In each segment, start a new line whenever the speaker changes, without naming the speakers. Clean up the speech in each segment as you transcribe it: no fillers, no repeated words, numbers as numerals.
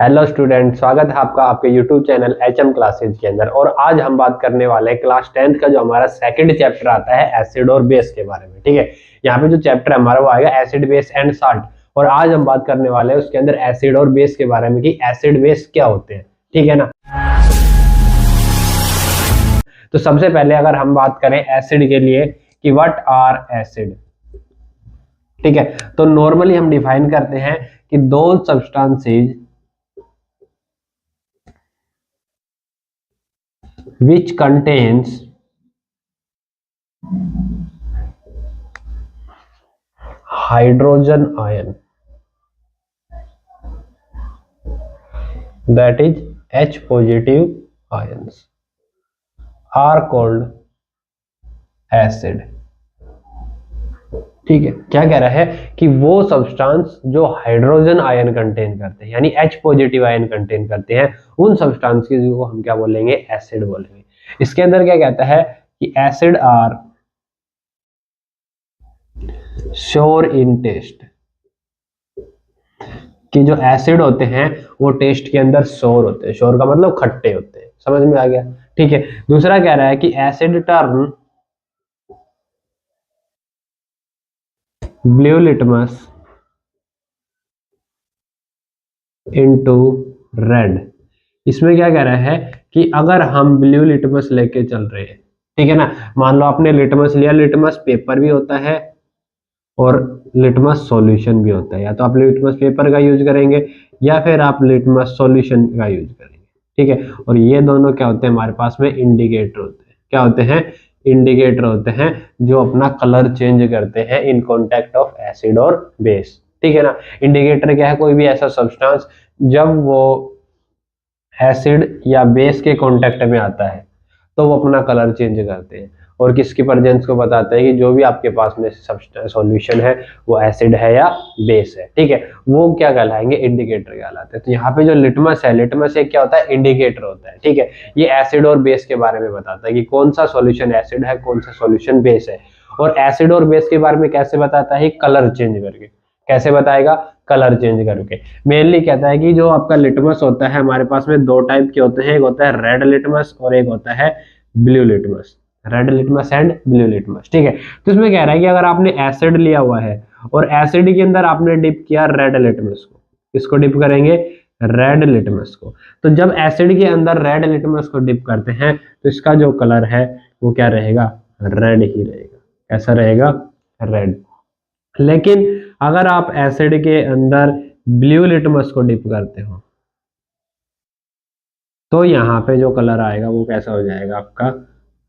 Hello student, स्वागत है आपका आपके यूट्यूब चैनल HM क्लासेज के अंदर। और आज हम बात करने वाले हैं क्लास 10th का जो हमारा सेकंड चैप्टर आता है एसिड और बेस के बारे में। ठीक है, यहाँ पे जो चैप्टर हमारा वो आएगा एसिड बेस एंड साल्ट। और आज हम बात करने वाले हैं उसके अंदर एसिड और बेस के बारे में कि एसिड बेस क्या होते हैं। ठीक है ना। तो सबसे पहले अगर हम बात करें एसिड के लिए कि व्हाट आर एसिड, ठीक है, तो नॉर्मली हम डिफाइन करते हैं कि दो substances which contains hydrogen ion, that is H positive ions, are called acid। ठीक है, क्या कह रहा है कि वो सब्सटेंस जो हाइड्रोजन आयन कंटेन करते हैं यानी H पॉजिटिव आयन कंटेन करते हैं, उन सब्सटेंस को हम क्या बोलेंगे, एसिड बोलेंगे। इसके अंदर क्या कहता है कि acid are sour in taste, कि जो एसिड होते हैं वो टेस्ट के अंदर श्योर होते हैं। श्योर का मतलब खट्टे होते हैं, समझ में आ गया। ठीक है, दूसरा कह रहा है कि asset turn blue litmus into red. इसमें क्या कह रहा है कि अगर हम ब्लू लिटमस लेके चल रहे हैं, ठीक है ना, मान लो आपने लिटमस लिया, लिटमस पेपर भी होता है और लिटमस सॉल्यूशन भी होता है। या तो आप लिटमस पेपर का यूज करेंगे या फिर आप लिटमस सॉल्यूशन का यूज करेंगे। ठीक है, और ये दोनों क्या होते हैं, हमारे पास में इंडिकेटर होते हैं। क्या होते हैं, इंडिकेटर होते हैं जो अपना कलर चेंज करते हैं इन कॉन्टेक्ट ऑफ एसिड और बेस। ठीक है ना। इंडिकेटर क्या है, कोई भी ऐसा सब्सटेंस जब वो एसिड या बेस के कांटेक्ट में आता है तो वो अपना कलर चेंज करते हैं और किसकी प्रेजेंस को बताते हैं कि जो भी आपके पास में सॉल्यूशन है वो एसिड है या बेस है। ठीक है, वो क्या कहलाएंगे, इंडिकेटर कहलाते हैं। तो यहाँ पे जो लिटमस है, लिटमस एक क्या होता है, इंडिकेटर होता है। ठीक है, ये एसिड और बेस के बारे में बताता है कि कौन सा सॉल्यूशन एसिड है, कौन सा सॉल्यूशन बेस है। और एसिड और बेस के बारे में कैसे बताता है, कलर चेंज करके। कैसे बताएगा, कलर चेंज करके। मेनली कहता है कि जो आपका लिटमस होता है, हमारे पास में दो टाइप के होते हैं, एक होता है रेड लिटमस और एक होता है blue litmus. Red litmus and blue litmus. ठीक है, तो इसमें कह रहा है कि अगर आपने एसिड लिया हुआ है और एसिड के अंदर आपने डिप किया रेड लिटमस को, इसको डिप करेंगे रेड लिटमस को, तो जब एसिड के अंदर रेड लिटमस को डिप करते हैं तो इसका जो कलर है वो क्या रहेगा, रेड ही रहेगा। कैसा रहेगा, रेड। लेकिन अगर आप एसिड के अंदर ब्लू लिटमस को डिप करते हो तो यहाँ पे जो कलर आएगा वो कैसा हो जाएगा, आपका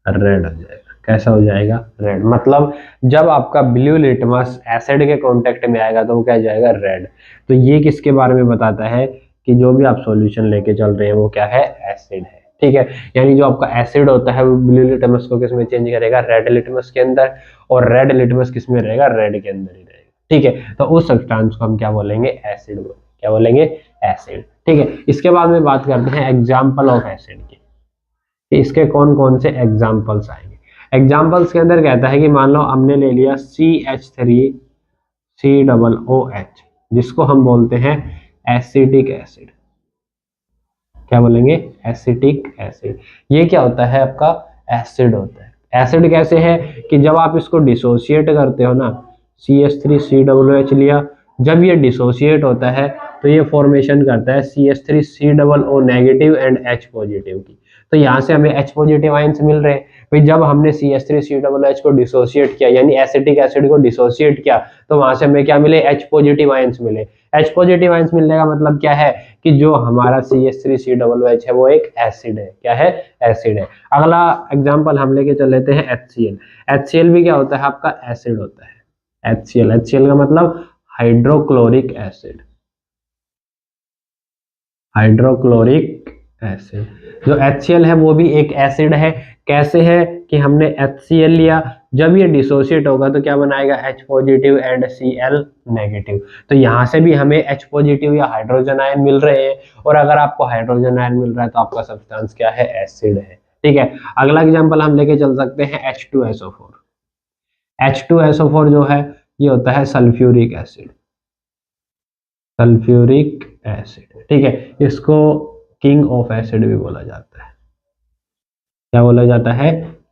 रेड हो जाएगा। कैसा हो जाएगा, रेड। मतलब जब आपका ब्लू लिटमस एसिड के कांटेक्ट में आएगा तो वो क्या जाएगा, रेड। तो ये किसके बारे में बताता है कि जो भी आप सॉल्यूशन लेके चल रहे हैं वो क्या है, एसिड है। ठीक है, यानी जो आपका एसिड होता है वो ब्लू लिटमस को किस में चेंज करेगा, रेड लिटमस के अंदर, और रेड लिटमस किस में रहेगा, रेड के अंदर ही रहेगा। ठीक है, तो उस सब्सटेंस को हम क्या बोलेंगे, एसिड बोलेंगे। क्या बोलेंगे, एसिड। ठीक है, इसके बाद में बात करते हैं एग्जाम्पल ऑफ एसिड की, कि इसके कौन कौन से एग्जाम्पल्स आएंगे। एग्जाम्पल्स के अंदर कहता है कि मान लो हमने ले लिया CH3COOH, जिसको हम बोलते हैं एसिटिक एसिड। क्या बोलेंगे, एसिटिक एसिड। ये क्या होता है, आपका एसिड होता है। एसिड कैसे है कि जब आप इसको डिसोशिएट करते हो ना, CH3COOH लिया, जब ये डिसोशिएट होता है तो ये फॉर्मेशन करता है CH3COO negative and H positive की। तो यहाँ से हमें H पॉजिटिव आयंस मिल रहे हैं। भाई जब हमने CH3COOH को डिसोशिएट किया यानी एसिटिक एसिड को डिसोशिएट किया तो वहां से हमें क्या मिले, H पॉजिटिव आयंस मिले। H पॉजिटिव आयंस मिलने का मतलब क्या है कि जो हमारा CH3COOH है वो एक एसिड है। क्या है, एसिड है। अगला एग्जांपल हम लेके चल लेते हैं HCl। HCl भी क्या होता है, आपका एसिड होता है। HCl का मतलब हाइड्रोक्लोरिक एसिड। Hydrochloric acid. जो HCl है वो भी एक एसिड है। कैसे है कि हमने HCl लिया, जब ये डिसोशिएट होगा तो क्या बनाएगा, H positive and Cl negative. तो यहाँ से भी हमें H पॉजिटिव या हाइड्रोजन आयन मिल रहे हैं, और अगर आपको हाइड्रोजन आयन मिल रहा है तो आपका सब्सटेंस क्या है, एसिड है। ठीक है, अगला एग्जांपल हम लेके चल सकते हैं H2SO4। H2SO4 जो है ये होता है सल्फ्यूरिक एसिड। सल्फ्यूरिक एसिड, ठीक है, इसको किंग ऑफ एसिड भी बोला जाता है। क्या बोला जाता है?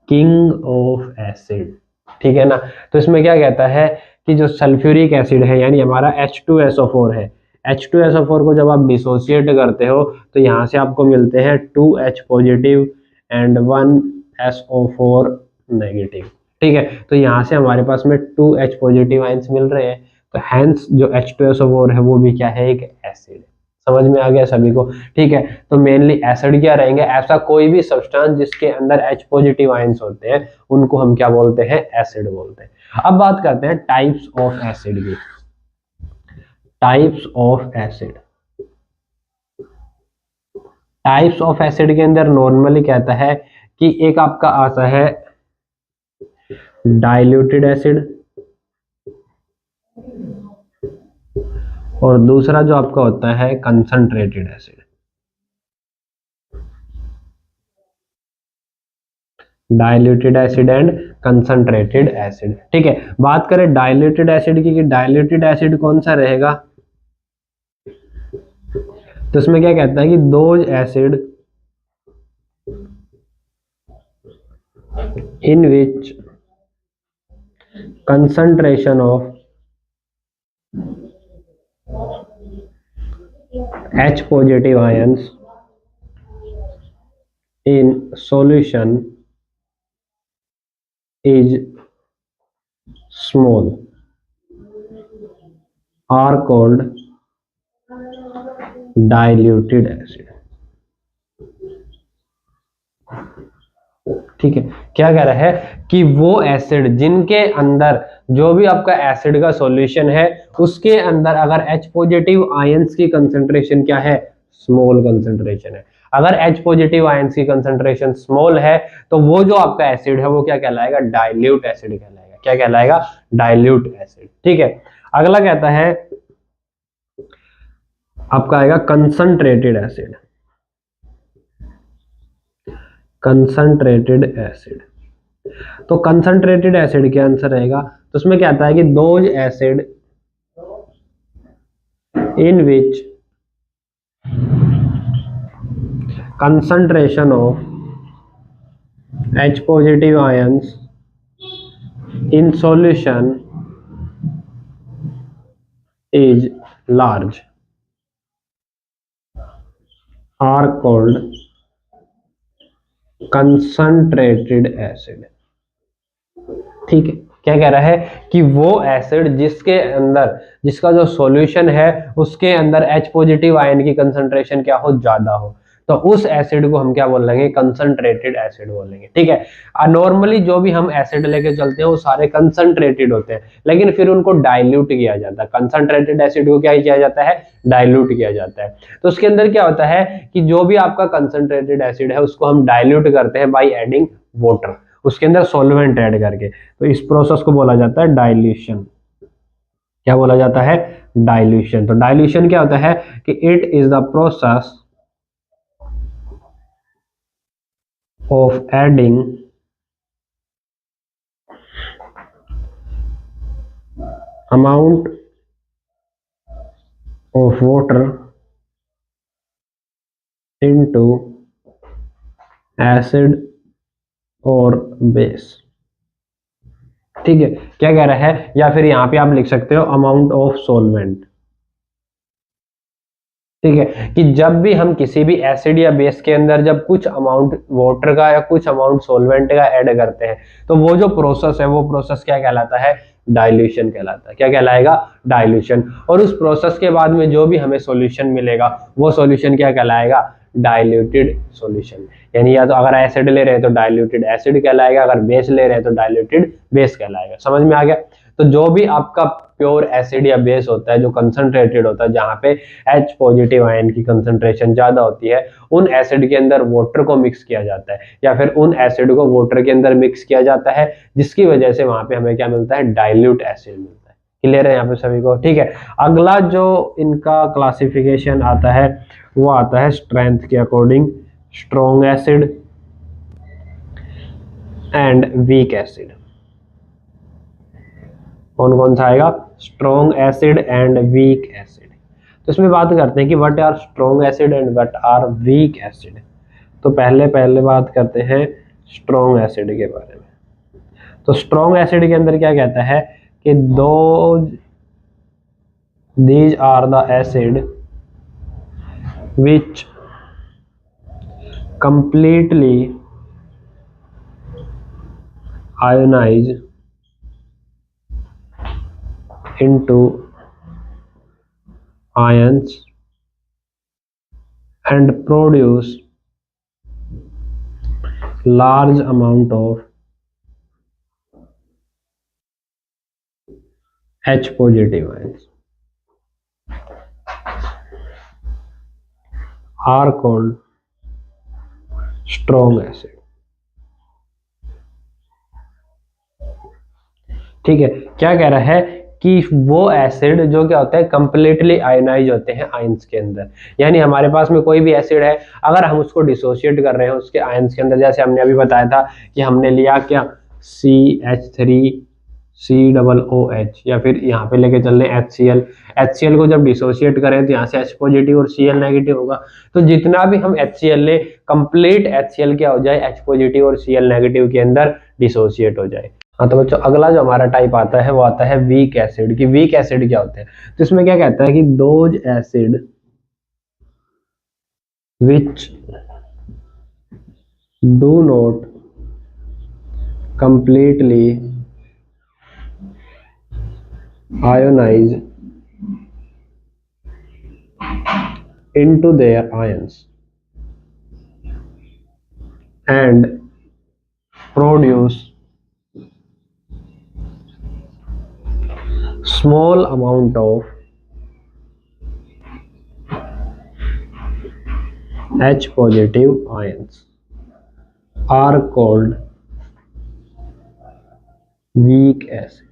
किंग ऑफ एसिड, ठीक है ना। तो इसमें क्या कहता है कि जो सल्फ्यूरिक एसिड है यानी हमारा H2SO4 है, H2SO4 को जब आप डिसोसिएट करते हो तो यहाँ से आपको मिलते हैं 2H positive and 1SO4 negative, ठीक है। तो यहाँ से हमारे पास में 2H पॉजिटिव आयंस मिल रहे हैं, तो हैंस जो H2SO4 है वो भी क्या है? एक एसिड। समझ में आ गया सभी को? ठीक है। तो मेनली एसिड क्या रहेंगे? ऐसा कोई भी सब्सटेंस जिसके अंदर H पॉजिटिव आयंस होते हैं उनको हम क्या बोलते हैं? एसिड बोलते हैं। अब बात करते हैं टाइप्स ऑफ एसिड की। Types of acid, types of acid के अंदर नॉर्मली कहता है कि एक आपका आता है डाइल्यूटेड एसिड, और दूसरा जो आपका होता है concentrated acid. Diluted acid and concentrated acid, ठीक है। बात करें डाइल्यूटेड एसिड की, कि डाइल्यूटेड एसिड कौन सा रहेगा? तो इसमें क्या कहता है कि those acid in which concentration of H positive ions in solution is small are called diluted acid, ठीक है। क्या कह रहा है कि वो एसिड जिनके अंदर जो भी आपका एसिड का सॉल्यूशन है उसके अंदर अगर H पॉजिटिव आयंस की कंसंट्रेशन क्या है? स्मॉल कंसंट्रेशन है। अगर H पॉजिटिव आयंस की कंसंट्रेशन स्मॉल है तो वो जो आपका एसिड है वो क्या कहलाएगा? डाइल्यूट एसिड कहलाएगा। क्या कहलाएगा? डाइल्यूट एसिड, ठीक है। अगला कहता है आपका आएगा कंसंट्रेटेड एसिड। कंसंट्रेटेड एसिड, तो कंसंट्रेटेड एसिड क्या आंसर रहेगा? तो उसमें क्या आता है कि those acid in which concentration of H positive ions in solution is large are called concentrated acid, ठीक है। क्या कह रहा है कि वो एसिड जिसके अंदर जिसका जो सॉल्यूशन है उसके अंदर H पॉजिटिव आयन की कंसंट्रेशन क्या हो? ज्यादा हो, तो उस एसिड को हम क्या बोलेंगे? कंसंट्रेटेड एसिड बोलेंगे, ठीक है। नॉर्मली जो भी हम एसिड लेके चलते हैं वो सारे कंसंट्रेटेड होते हैं, लेकिन फिर उनको डाइल्यूट किया जाता है। कंसंट्रेटेड एसिड को क्या किया जाता है? डाइल्यूट किया जाता है। तो उसके अंदर क्या होता है कि जो भी आपका कंसंट्रेटेड एसिड है उसको हम डाइल्यूट करते हैं बाई एडिंग वाटर, उसके अंदर सॉल्वेंट ऐड करके। तो इस प्रोसेस को बोला जाता है डाइल्यूशन। क्या बोला जाता है? डाइल्यूशन। तो डाइल्यूशन क्या होता है कि it is the process of adding amount of water into acid और base, ठीक है। क्या कह रहा है? या फिर यहां पे आप लिख सकते हो अमाउंट ऑफ सॉल्वेंट, ठीक है, कि जब भी हम किसी भी एसिड या बेस के अंदर जब कुछ अमाउंट वाटर का या कुछ अमाउंट सॉल्वेंट का ऐड करते हैं तो वो जो प्रोसेस है वो प्रोसेस क्या कहलाता है? डाइल्यूशन कहलाता है। क्या कहलाएगा? डाइल्यूशन। और उस प्रोसेस के बाद में जो भी हमें सॉल्यूशन मिलेगा वो सॉल्यूशन क्या कहलाएगा? Diluted solution. यानी या तो अगर एसिड ले रहे हैं तो डाइल्यूटेड एसिड कहलाएगा, अगर बेस ले रहे हैं तो डाइल्यूटेड बेस कहलाएगा। समझ में आ गया? तो जो भी आपका प्योर एसिड या बेस होता है जो कंसंट्रेटेड होता है जहां पे H पॉजिटिव आयन की कंसंट्रेशन ज्यादा होती है उन एसिड के अंदर वाटर को मिक्स किया जाता है या फिर उन एसिड को वाटर के अंदर मिक्स किया जाता है जिसकी वजह से वहां पे हमें क्या मिलता है? डाइल्यूट एसिड मिलता है। क्लियर है यहाँ पे सभी को? ठीक है। अगला जो इनका क्लासिफिकेशन आता है वो आता है स्ट्रेंथ के according, strong acid and weak acid. कौन कौन सा आएगा? Strong acid and weak acid. तो इसमें बात करते हैं कि what are strong acid and what are weak acid. तो पहले बात करते हैं स्ट्रॉन्ग एसिड के बारे में। तो स्ट्रॉन्ग एसिड के अंदर क्या कहता है कि these are the acid which completely ionize into ions and produce large amount of H positive ions are called strong acid। ठीक है, क्या कह रहा है कि वो एसिड जो क्या होता है कंप्लीटली आयोनाइज होते हैं आयंस के अंदर। यानी हमारे पास में कोई भी एसिड है, अगर हम उसको डिसोशिएट कर रहे हैं उसके आयंस के अंदर, जैसे हमने अभी बताया था कि हमने लिया क्या CH3COOH या फिर यहाँ पे लेके चल रहे हैं HCl को जब डिसोशिएट करें तो यहाँ से H पॉजिटिव और Cl नेगेटिव होगा। तो जितना भी हम HCl ले, कंप्लीट HCl क्या हो जाए, H पॉजिटिव और Cl नेगेटिव के अंदर डिसोशिएट हो जाए। हाँ तो बच्चों अगला जो हमारा टाइप आता है वो आता है वीक एसिड की। वीक एसिड क्या होते हैं, तो इसमें क्या कहता है कि those acid which do not completely ionize into their ions and produce small amount of H positive ions are called weak acid।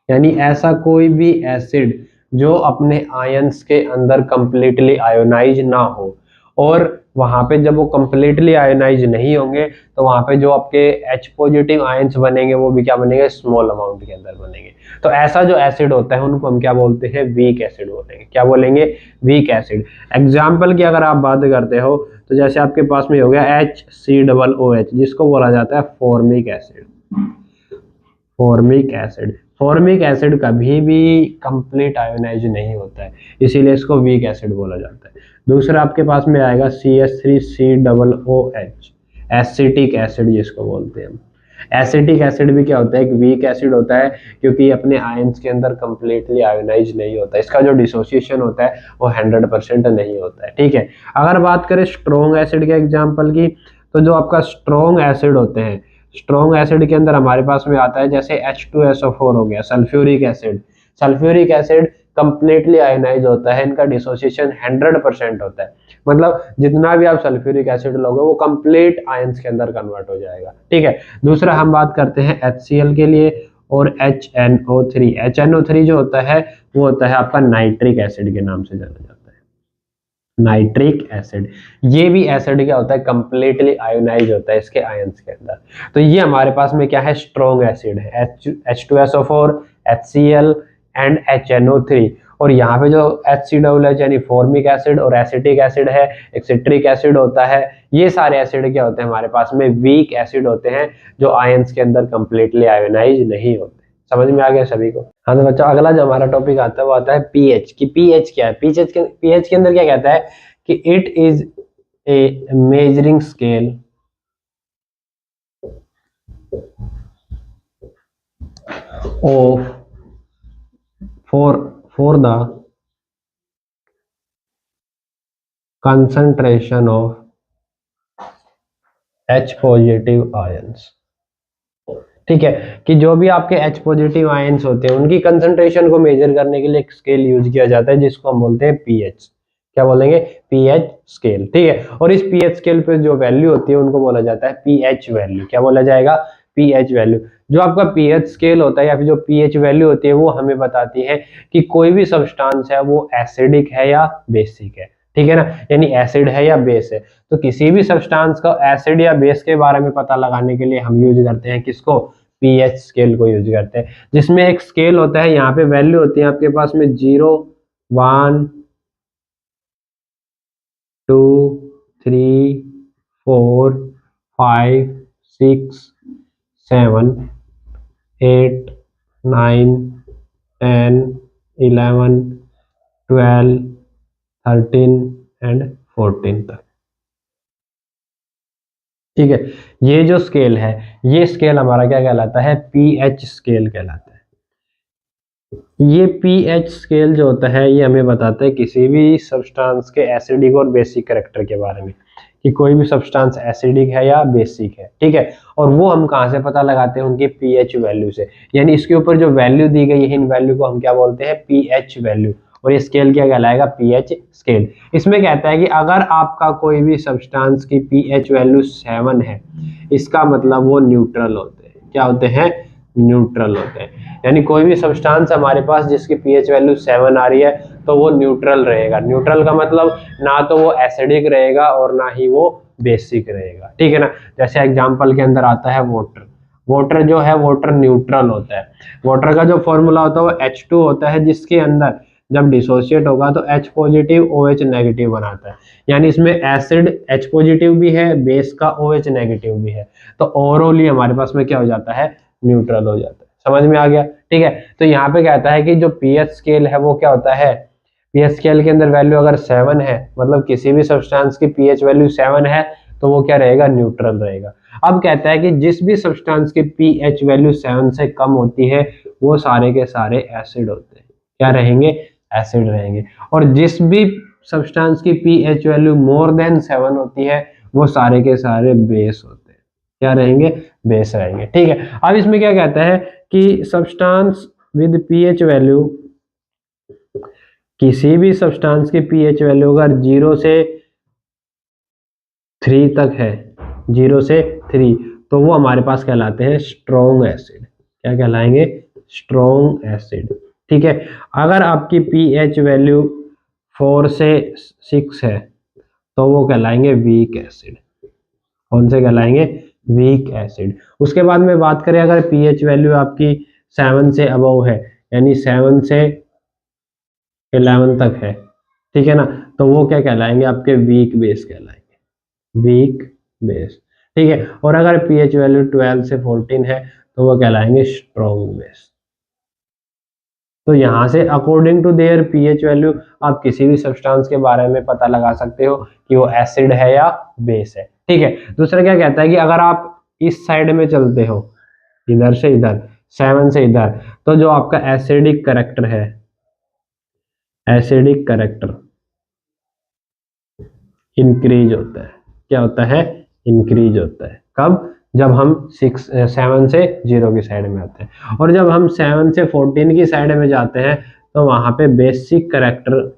यानी ऐसा कोई भी एसिड जो अपने आयंस के अंदर कंप्लीटली आयोनाइज ना हो, और वहां पे जब वो कंप्लीटली आयोनाइज नहीं होंगे तो वहां पे जो आपके H पॉजिटिव आयंस बनेंगे वो भी क्या बनेंगे, स्मॉल अमाउंट के अंदर बनेंगे। तो ऐसा जो एसिड होता है उनको हम क्या बोलते हैं, वीक एसिड बोलेंगे। क्या बोलेंगे, वीक एसिड। एग्जाम्पल की अगर आप बात करते हो तो जैसे आपके पास में हो गया HCOOH जिसको बोला जाता है फॉर्मिक एसिड। फॉर्मिक एसिड कभी भी कंप्लीट आयोनाइज नहीं होता है, इसीलिए इसको वीक एसिड बोला जाता है। दूसरा आपके पास में आएगा CH3COOH, एसिटिक एसिड जिसको बोलते हैं हम। एसिटिक एसिड भी क्या होता है, एक वीक एसिड होता है, क्योंकि अपने आयंस के अंदर कंप्लीटली आयोनाइज नहीं होता, इसका जो डिसोसिएशन होता है वो 100% नहीं होता है। ठीक है, अगर बात करें स्ट्रॉन्ग एसिड के एग्जाम्पल की, तो जो आपका स्ट्रॉन्ग एसिड होते हैं, स्ट्रॉन्ग एसिड के अंदर हमारे पास में आता है जैसे H2SO4 हो गया, सल्फ्यूरिक एसिड कंप्लीटली आयोनाइज होता है, इनका डिसोसिएशन 100% होता है। मतलब जितना भी आप सल्फ्यूरिक एसिड लोगे वो कंप्लीट आयंस के अंदर कन्वर्ट हो जाएगा। ठीक है, दूसरा हम बात करते हैं HCl के लिए और HNO3 जो होता है वो होता है आपका नाइट्रिक एसिड के नाम से जाना जाता है, नाइट्रिक एसिड। ये भी एसिड क्या होता है, कंप्लीटली आयोनाइज होता है इसके आयंस के अंदर। तो ये हमारे पास में क्या है, स्ट्रॉन्ग एसिड है, H2SO4, HCl एंड HNO3। और यहाँ पे जो HCOOH यानी फॉर्मिक एसिड और एसिटिक एसिड है, एक्सिट्रिक एसिड होता है, ये सारे एसिड क्या होते हैं हमारे पास में, वीक एसिड होते हैं जो आयंस के अंदर कंप्लीटली आयोनाइज नहीं होते। समझ में आ गया सभी को। हाँ तो बच्चों अगला जो हमारा टॉपिक आता है वो आता है पीएच की। पीएच क्या है, पीएच के अंदर क्या कहता है कि it is a measuring scale of for the concentration of H positive ions। ठीक है, कि जो भी आपके H पॉजिटिव आयंस होते हैं उनकी कंसंट्रेशन को मेजर करने के लिए एक स्केल यूज किया जाता है जिसको हम बोलते हैं पीएच। क्या बोलेंगे, पीएच स्केल। ठीक है, और इस पीएच स्केल पे जो वैल्यू होती है उनको बोला जाता है पीएच वैल्यू। क्या बोला जाएगा, पीएच वैल्यू। जो आपका पीएच स्केल होता है या फिर जो पीएच वैल्यू होती है वो हमें बताती है कि कोई भी सब्सटेंस है वो एसिडिक है या बेसिक है। ठीक है ना, यानी एसिड है या बेस है। तो किसी भी सब्सटेंस का एसिड या बेस के बारे में पता लगाने के लिए हम यूज करते हैं किसको, पीएच स्केल को यूज करते हैं, जिसमें एक स्केल होता है, यहाँ पे वैल्यू होती है आपके पास में 0, 1 2 3 4 5 6 7 8 9 10 11 12 13 एंड 14 तक। ठीक है, ये जो स्केल है, ये स्केल हमारा क्या कहलाता है? पीएच स्केल कहलाता है। ये पीएच स्केल जो होता है ये हमें बताता है किसी भी सब्सटेंस के एसिडिक और बेसिक कैरेक्टर के बारे में, कि कोई भी सब्सटेंस एसिडिक है या बेसिक है। ठीक है, और वो हम कहाँ से पता लगाते हैं? उनकी पीएच वैल्यू से। यानी इसके ऊपर जो वैल्यू दी गई है, इन वैल्यू को हम क्या बोलते हैं? PH value. और ये स्केल क्या कहलाएगा? PH scale. इसमें कहता है कि अगर आपका कोई भी सब्सटेंस की पीएच वैल्यू 7 है, इसका मतलब वो न्यूट्रल होते हैं। क्या होते हैं? न्यूट्रल होते हैं। यानी कोई भी सब्सटेंस हमारे पास जिसकी पीएच वैल्यू 7 आ रही है तो वो न्यूट्रल रहेगा। न्यूट्रल का मतलब ना तो वो एसिडिक रहेगा और ना ही वो बेसिक रहेगा। ठीक है ना? जैसे एग्जांपल के अंदर आता है वाटर। वाटर जो है, वाटर न्यूट्रल होता है। वाटर का जो फॉर्मूला होता है वो H2 होता है, जिसके अंदर जब डिसोशिएट होगा तो H पॉजिटिव OH नेगेटिव बनाता है। यानी इसमें एसिड H पॉजिटिव भी है, बेस का OH नेगेटिव भी है। तो ओवरऑल हमारे पास में क्या हो जाता है? न्यूट्रल हो जाता है। समझ में आ गया? ठीक है, तो यहाँ पे कहता है कि जो पीएच स्केल है वो क्या होता है? पीएच स्केल के अंदर वैल्यू अगर 7 है, मतलब किसी भी सब्सटेंस की पीएच वैल्यू 7 है, तो वो क्या रहेगा? न्यूट्रल रहेगा। अब कहता है कि जिस भी सब्सटेंस की पीएच वैल्यू 7 से कम होती है वो सारे के सारे एसिड होते हैं। क्या रहेंगे? एसिड रहेंगे। और जिस भी सब्सटेंस की पीएच वैल्यू मोर देन 7 होती है वो सारे के सारे बेस होते हैं। क्या रहेंगे? बेस रहेंगे। ठीक है, अब इसमें क्या कहता है कि सब्सटेंस विद पीएच वैल्यू, किसी भी सब्सटेंस की पीएच वैल्यू अगर 0 से 3 तक है, 0 से 3, तो वो हमारे पास कहलाते हैं स्ट्रॉन्ग एसिड। क्या कहलाएंगे? Strong acid. ठीक है, अगर आपकी पीएच वैल्यू 4 से 6 है तो वो कहलाएंगे वीक एसिड। कौन से कहलाएंगे? Weak acid. उसके बाद में बात करें अगर पीएच वैल्यू आपकी 7 से अबव है, यानी 7 से 11 तक है, ठीक है ना, तो वो क्या कहलाएंगे? आपके वीक बेस कहलाएंगे। Weak base. ठीक है, और अगर पीएच वैल्यू 12 से 14 है तो वो कहलाएंगे स्ट्रॉन्ग बेस। तो यहाँ से according to their pH value आप किसी भी सब्सटेंस के बारे में पता लगा सकते हो कि वो एसिड है या बेस है। ठीक है, दूसरा क्या कहता है कि अगर आप इस साइड में चलते हो, इधर से इधर, 7 से इधर, तो जो आपका एसिडिक कैरेक्टर है, एसिडिक कैरेक्टर इंक्रीज होता है। क्या होता है? इंक्रीज होता है। कब? जब हम 7 से 0 की साइड में आते हैं। और जब हम 7 से 14 की साइड में जाते हैं तो वहां पे बेसिक कैरेक्टर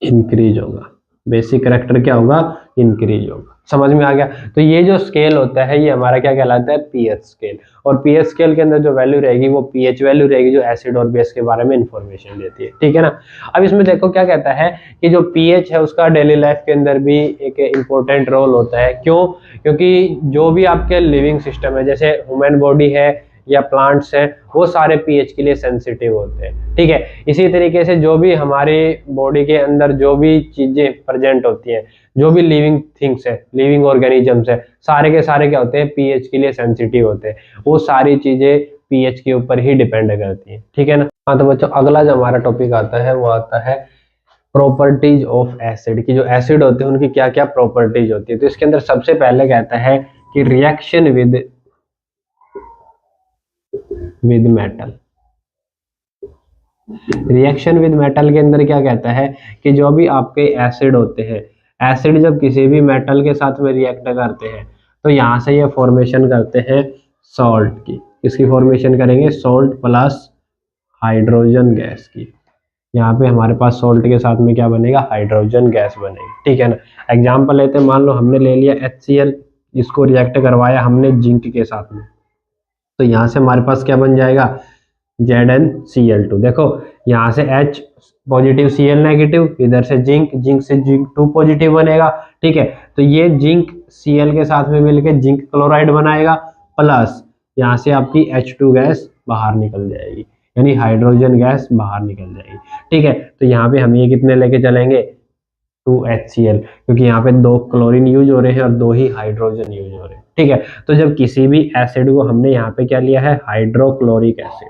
इंक्रीज होगा। बेसिक कैरेक्टर क्या होगा? इंक्रीज होगा। समझ में आ गया? तो ये जो स्केल होता है ये हमारा क्या कहलाता है? PH scale. और पीएच स्केल के अंदर जो वैल्यू रहेगी वो पीएच वैल्यू रहेगी, जो एसिड और बेस के बारे में इंफॉर्मेशन देती है। ठीक है ना? अब इसमें देखो क्या कहता है कि जो पीएच है उसका डेली लाइफ के अंदर भी एक इंपॉर्टेंट रोल होता है। क्यों? क्योंकि जो भी आपके लिविंग सिस्टम है, जैसे ह्यूमन बॉडी है या प्लांट्स हैं, वो सारे पीएच के लिए सेंसिटिव होते हैं। ठीक है, इसी तरीके से जो भी हमारे बॉडी के अंदर जो भी चीजें प्रेजेंट होती हैं, जो भी लिविंग थिंग्स है, लिविंग ऑर्गेनिजम्स है, सारे के सारे क्या होते हैं? पीएच के लिए सेंसिटिव होते हैं। वो सारी चीजें पीएच के ऊपर ही डिपेंड करती हैं। ठीक है ना? हाँ, तो बच्चों अगला जो हमारा टॉपिक आता है वो आता है प्रॉपर्टीज ऑफ एसिड, की जो एसिड होते हैं उनकी क्या क्या प्रॉपर्टीज होती है। तो इसके अंदर सबसे पहले कहता है कि reaction with metal. Reaction with metal के अंदर क्या कहता है कि जो भी आपके एसिड होते हैं, एसिड जब किसी भी मेटल के साथ में रिएक्ट करते हैं तो यहाँ से ये फॉर्मेशन करते हैं सॉल्ट की। किसकी फॉर्मेशन करेंगे? सॉल्ट प्लस हाइड्रोजन गैस की। यहाँ पे हमारे पास सॉल्ट के साथ में क्या बनेगा? हाइड्रोजन गैस बनेगी। ठीक है ना? एग्जाम्पल लेते हैं, मान लो हमने ले लिया HCl, इसको रिएक्ट करवाया हमने जिंक के साथ में, तो यहाँ से हमारे पास क्या बन जाएगा? ZnCl2। देखो यहाँ से H पॉजिटिव Cl नेगेटिव, इधर से जिंक, जिंक से जिंक 2 पॉजिटिव बनेगा। ठीक है, तो ये जिंक Cl के साथ में मिलकर जिंक क्लोराइड बनाएगा, प्लस यहाँ से आपकी H2 गैस बाहर निकल जाएगी। यानी हाइड्रोजन गैस बाहर निकल जाएगी। ठीक है, तो यहाँ पे हम ये कितने लेके चलेंगे 2HCl, क्योंकि यहाँ पे 2 क्लोरीन यूज हो रहे हैं और 2 ही हाइड्रोजन यूज हो रहे हैं। ठीक है, तो जब किसी भी एसिड को हमने यहाँ पे क्या लिया है हाइड्रोक्लोरिक एसिड,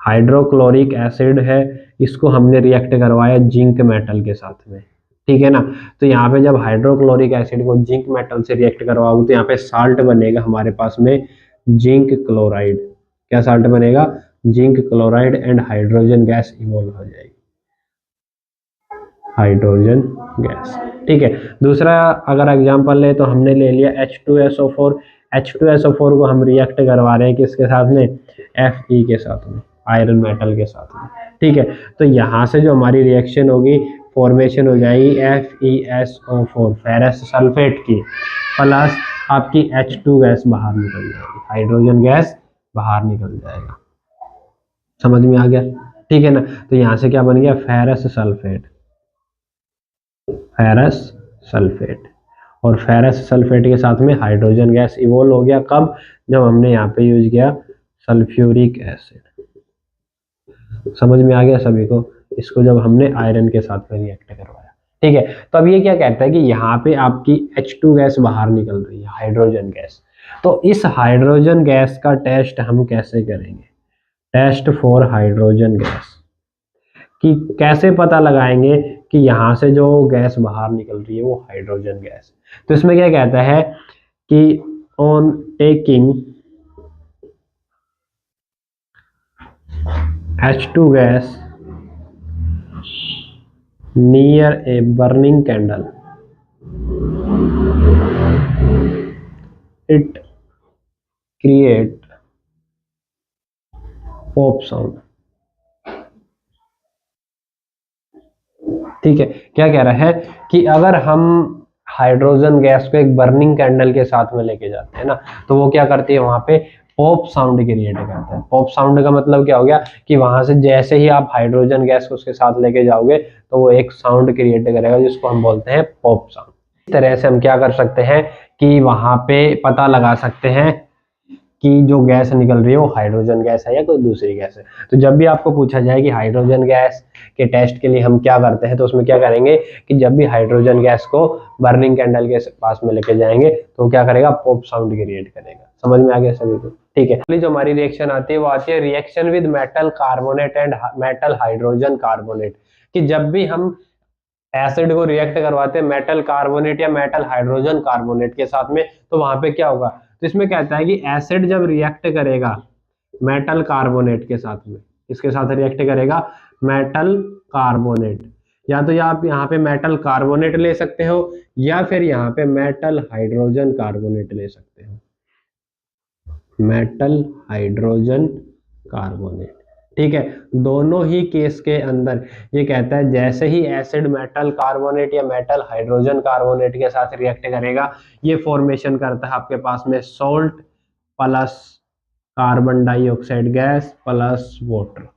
हाइड्रोक्लोरिक एसिड है, इसको हमने रिएक्ट करवाया जिंक मेटल के साथ में। ठीक है ना, तो यहाँ पे जब हाइड्रोक्लोरिक एसिड को जिंक मेटल से रिएक्ट करवाओगे तो यहाँ पे साल्ट बनेगा हमारे पास में जिंक क्लोराइड। क्या साल्ट बनेगा zinc chloride and hydrogen gas evolve हो जाएगी, हाइड्रोजन गैस। ठीक है, दूसरा अगर एग्जांपल ले तो हमने ले लिया H2SO4, H2SO4 को हम रिएक्ट करवा रहे हैं किसके साथ में Fe के साथ में, आयरन मेटल के साथ में। ठीक है, तो यहाँ से जो हमारी रिएक्शन होगी फॉर्मेशन हो जाएगी FeSO4 फेरस सल्फेट की, प्लस आपकी H2 गैस बाहर निकल जाएगी, हाइड्रोजन गैस बाहर निकल जाएगा। समझ में आ गया? ठीक है ना, तो यहाँ से क्या बन गया फेरस सल्फेट, फेरस सल्फेट, और फेरस सल्फेट के साथ में हाइड्रोजन गैस इवोल्व हो गया। कब? जब हमने यहाँ पे यूज किया सल्फ्यूरिक एसिड। समझ में आ गया सभी को? इसको जब हमने आयरन के साथ में रिएक्ट करवाया। ठीक है, तो अब ये क्या कहता है कि यहाँ पे आपकी H2 गैस बाहर निकल रही है, हाइड्रोजन गैस। तो इस हाइड्रोजन गैस का टेस्ट हम कैसे करेंगे? टेस्ट फॉर हाइड्रोजन गैस कि कैसे पता लगाएंगे कि यहाँ से जो गैस बाहर निकल रही है वो हाइड्रोजन गैस। तो इसमें क्या कहता है कि on taking H2 gas near a burning candle, it create pop sound. ठीक है, क्या कह रहा है कि अगर हम हाइड्रोजन गैस को एक बर्निंग कैंडल के साथ में लेके जाते हैं ना, तो वो क्या करती है वहां पे पॉप साउंड क्रिएट करता है। पॉप साउंड का मतलब क्या हो गया कि वहां से जैसे ही आप हाइड्रोजन गैस को उसके साथ लेके जाओगे तो वो एक साउंड क्रिएट करेगा जिसको हम बोलते हैं पॉप साउंड। इस तरह से हम क्या कर सकते हैं कि वहां पे पता लगा सकते हैं कि जो गैस निकल रही है वो हाइड्रोजन गैस है या कोई दूसरी गैस है। तो जब भी आपको पूछा जाए कि हाइड्रोजन गैस के टेस्ट के लिए हम क्या करते हैं, तो उसमें क्या करेंगे कि जब भी हाइड्रोजन गैस को बर्निंग कैंडल के पास में लेके जाएंगे तो क्या करेगा पॉप साउंड क्रिएट करेगा। समझ में आ गया सभी को? ठीक है, जो हमारी रिएक्शन आती है वो आती है reaction with metal carbonate and metal hydrogen carbonate, कि जब भी हम एसिड को रिएक्ट करवाते हैं मेटल कार्बोनेट या मेटल हाइड्रोजन कार्बोनेट के साथ में, तो वहां पे क्या होगा? तो इसमें कहता है कि एसिड जब रिएक्ट करेगा मेटल कार्बोनेट के साथ में, इसके साथ रिएक्ट करेगा मेटल कार्बोनेट, या तो आप यहाँ पे मेटल कार्बोनेट ले सकते हो या फिर यहाँ पे मेटल हाइड्रोजन कार्बोनेट ले सकते हो, मेटल हाइड्रोजन कार्बोनेट। ठीक है, दोनों ही केस के अंदर ये कहता है जैसे ही एसिड मेटल कार्बोनेट या मेटल हाइड्रोजन कार्बोनेट के साथ रिएक्ट करेगा ये फॉर्मेशन करता है आपके पास में salt plus carbon dioxide gas plus water.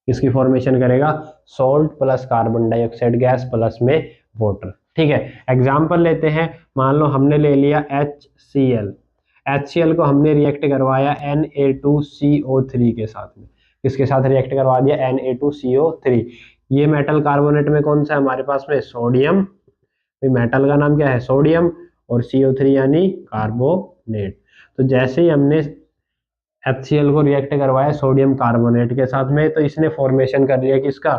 इसकी फॉर्मेशन करेगा salt plus carbon dioxide gas plus में वाटर। ठीक है, एग्जाम्पल लेते हैं, मान लो हमने ले लिया HCl, HCl को हमने रिएक्ट करवाया Na2CO3 के साथ में, इसके साथ रिएक्ट करवा दिया Na2CO3। ये मेटल कार्बोनेट में कौन सा है हमारे पास में? सोडियम, मेटल का नाम क्या है? सोडियम, और CO3 यानी कार्बोनेट। तो जैसे ही हमने HCl को रिएक्ट करवाया सोडियम कार्बोनेट के साथ में तो इसने फॉर्मेशन कर लिया किसका?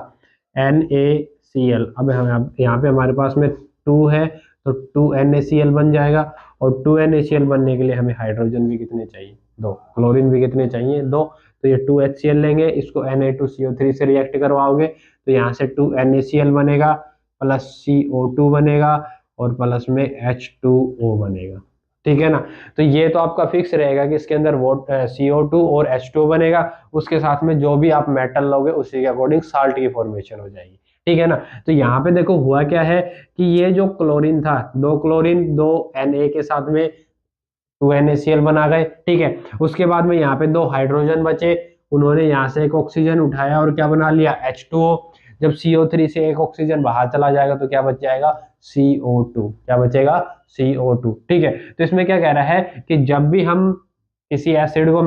NaCl। अब हम यहाँ पे हमारे पास में 2 है तो 2NaCl बन जाएगा, और 2NaCl बनने के लिए हमें हाइड्रोजन भी कितने चाहिए? 2, क्लोरीन भी कितने चाहिए? 2। तो ये 2HCl लेंगे, इसको Na2CO3 से रिएक्ट करवाओगे तो यहाँ से 2NaCl बनेगा प्लस CO2 बनेगा और प्लस में H2O बनेगा। ठीक है ना, तो ये तो आपका फिक्स रहेगा कि इसके अंदर CO2 और H2O बनेगा, उसके साथ में जो भी आप मेटल लोगे उसी के अकॉर्डिंग साल्ट की फॉर्मेशन हो जाएगी। ठीक है ना, तो यहाँ पे देखो हुआ क्या है कि ये जो क्लोरीन था, 2 क्लोरीन 2 Na के साथ में 2NaCl बना गए। ठीक है, उसके बाद में यहाँ पे 2 हाइड्रोजन बचे, उन्होंने यहाँ से एक ऑक्सीजन उठाया और क्या बना लिया? H2O। जब CO3 से एक ऑक्सीजन बाहर चला जाएगा तो क्या बच जाएगा? CO2। क्या बचेगा? CO2। ठीक है, तो इसमें क्या कह रहा है कि जब भी हम किसी एसिड को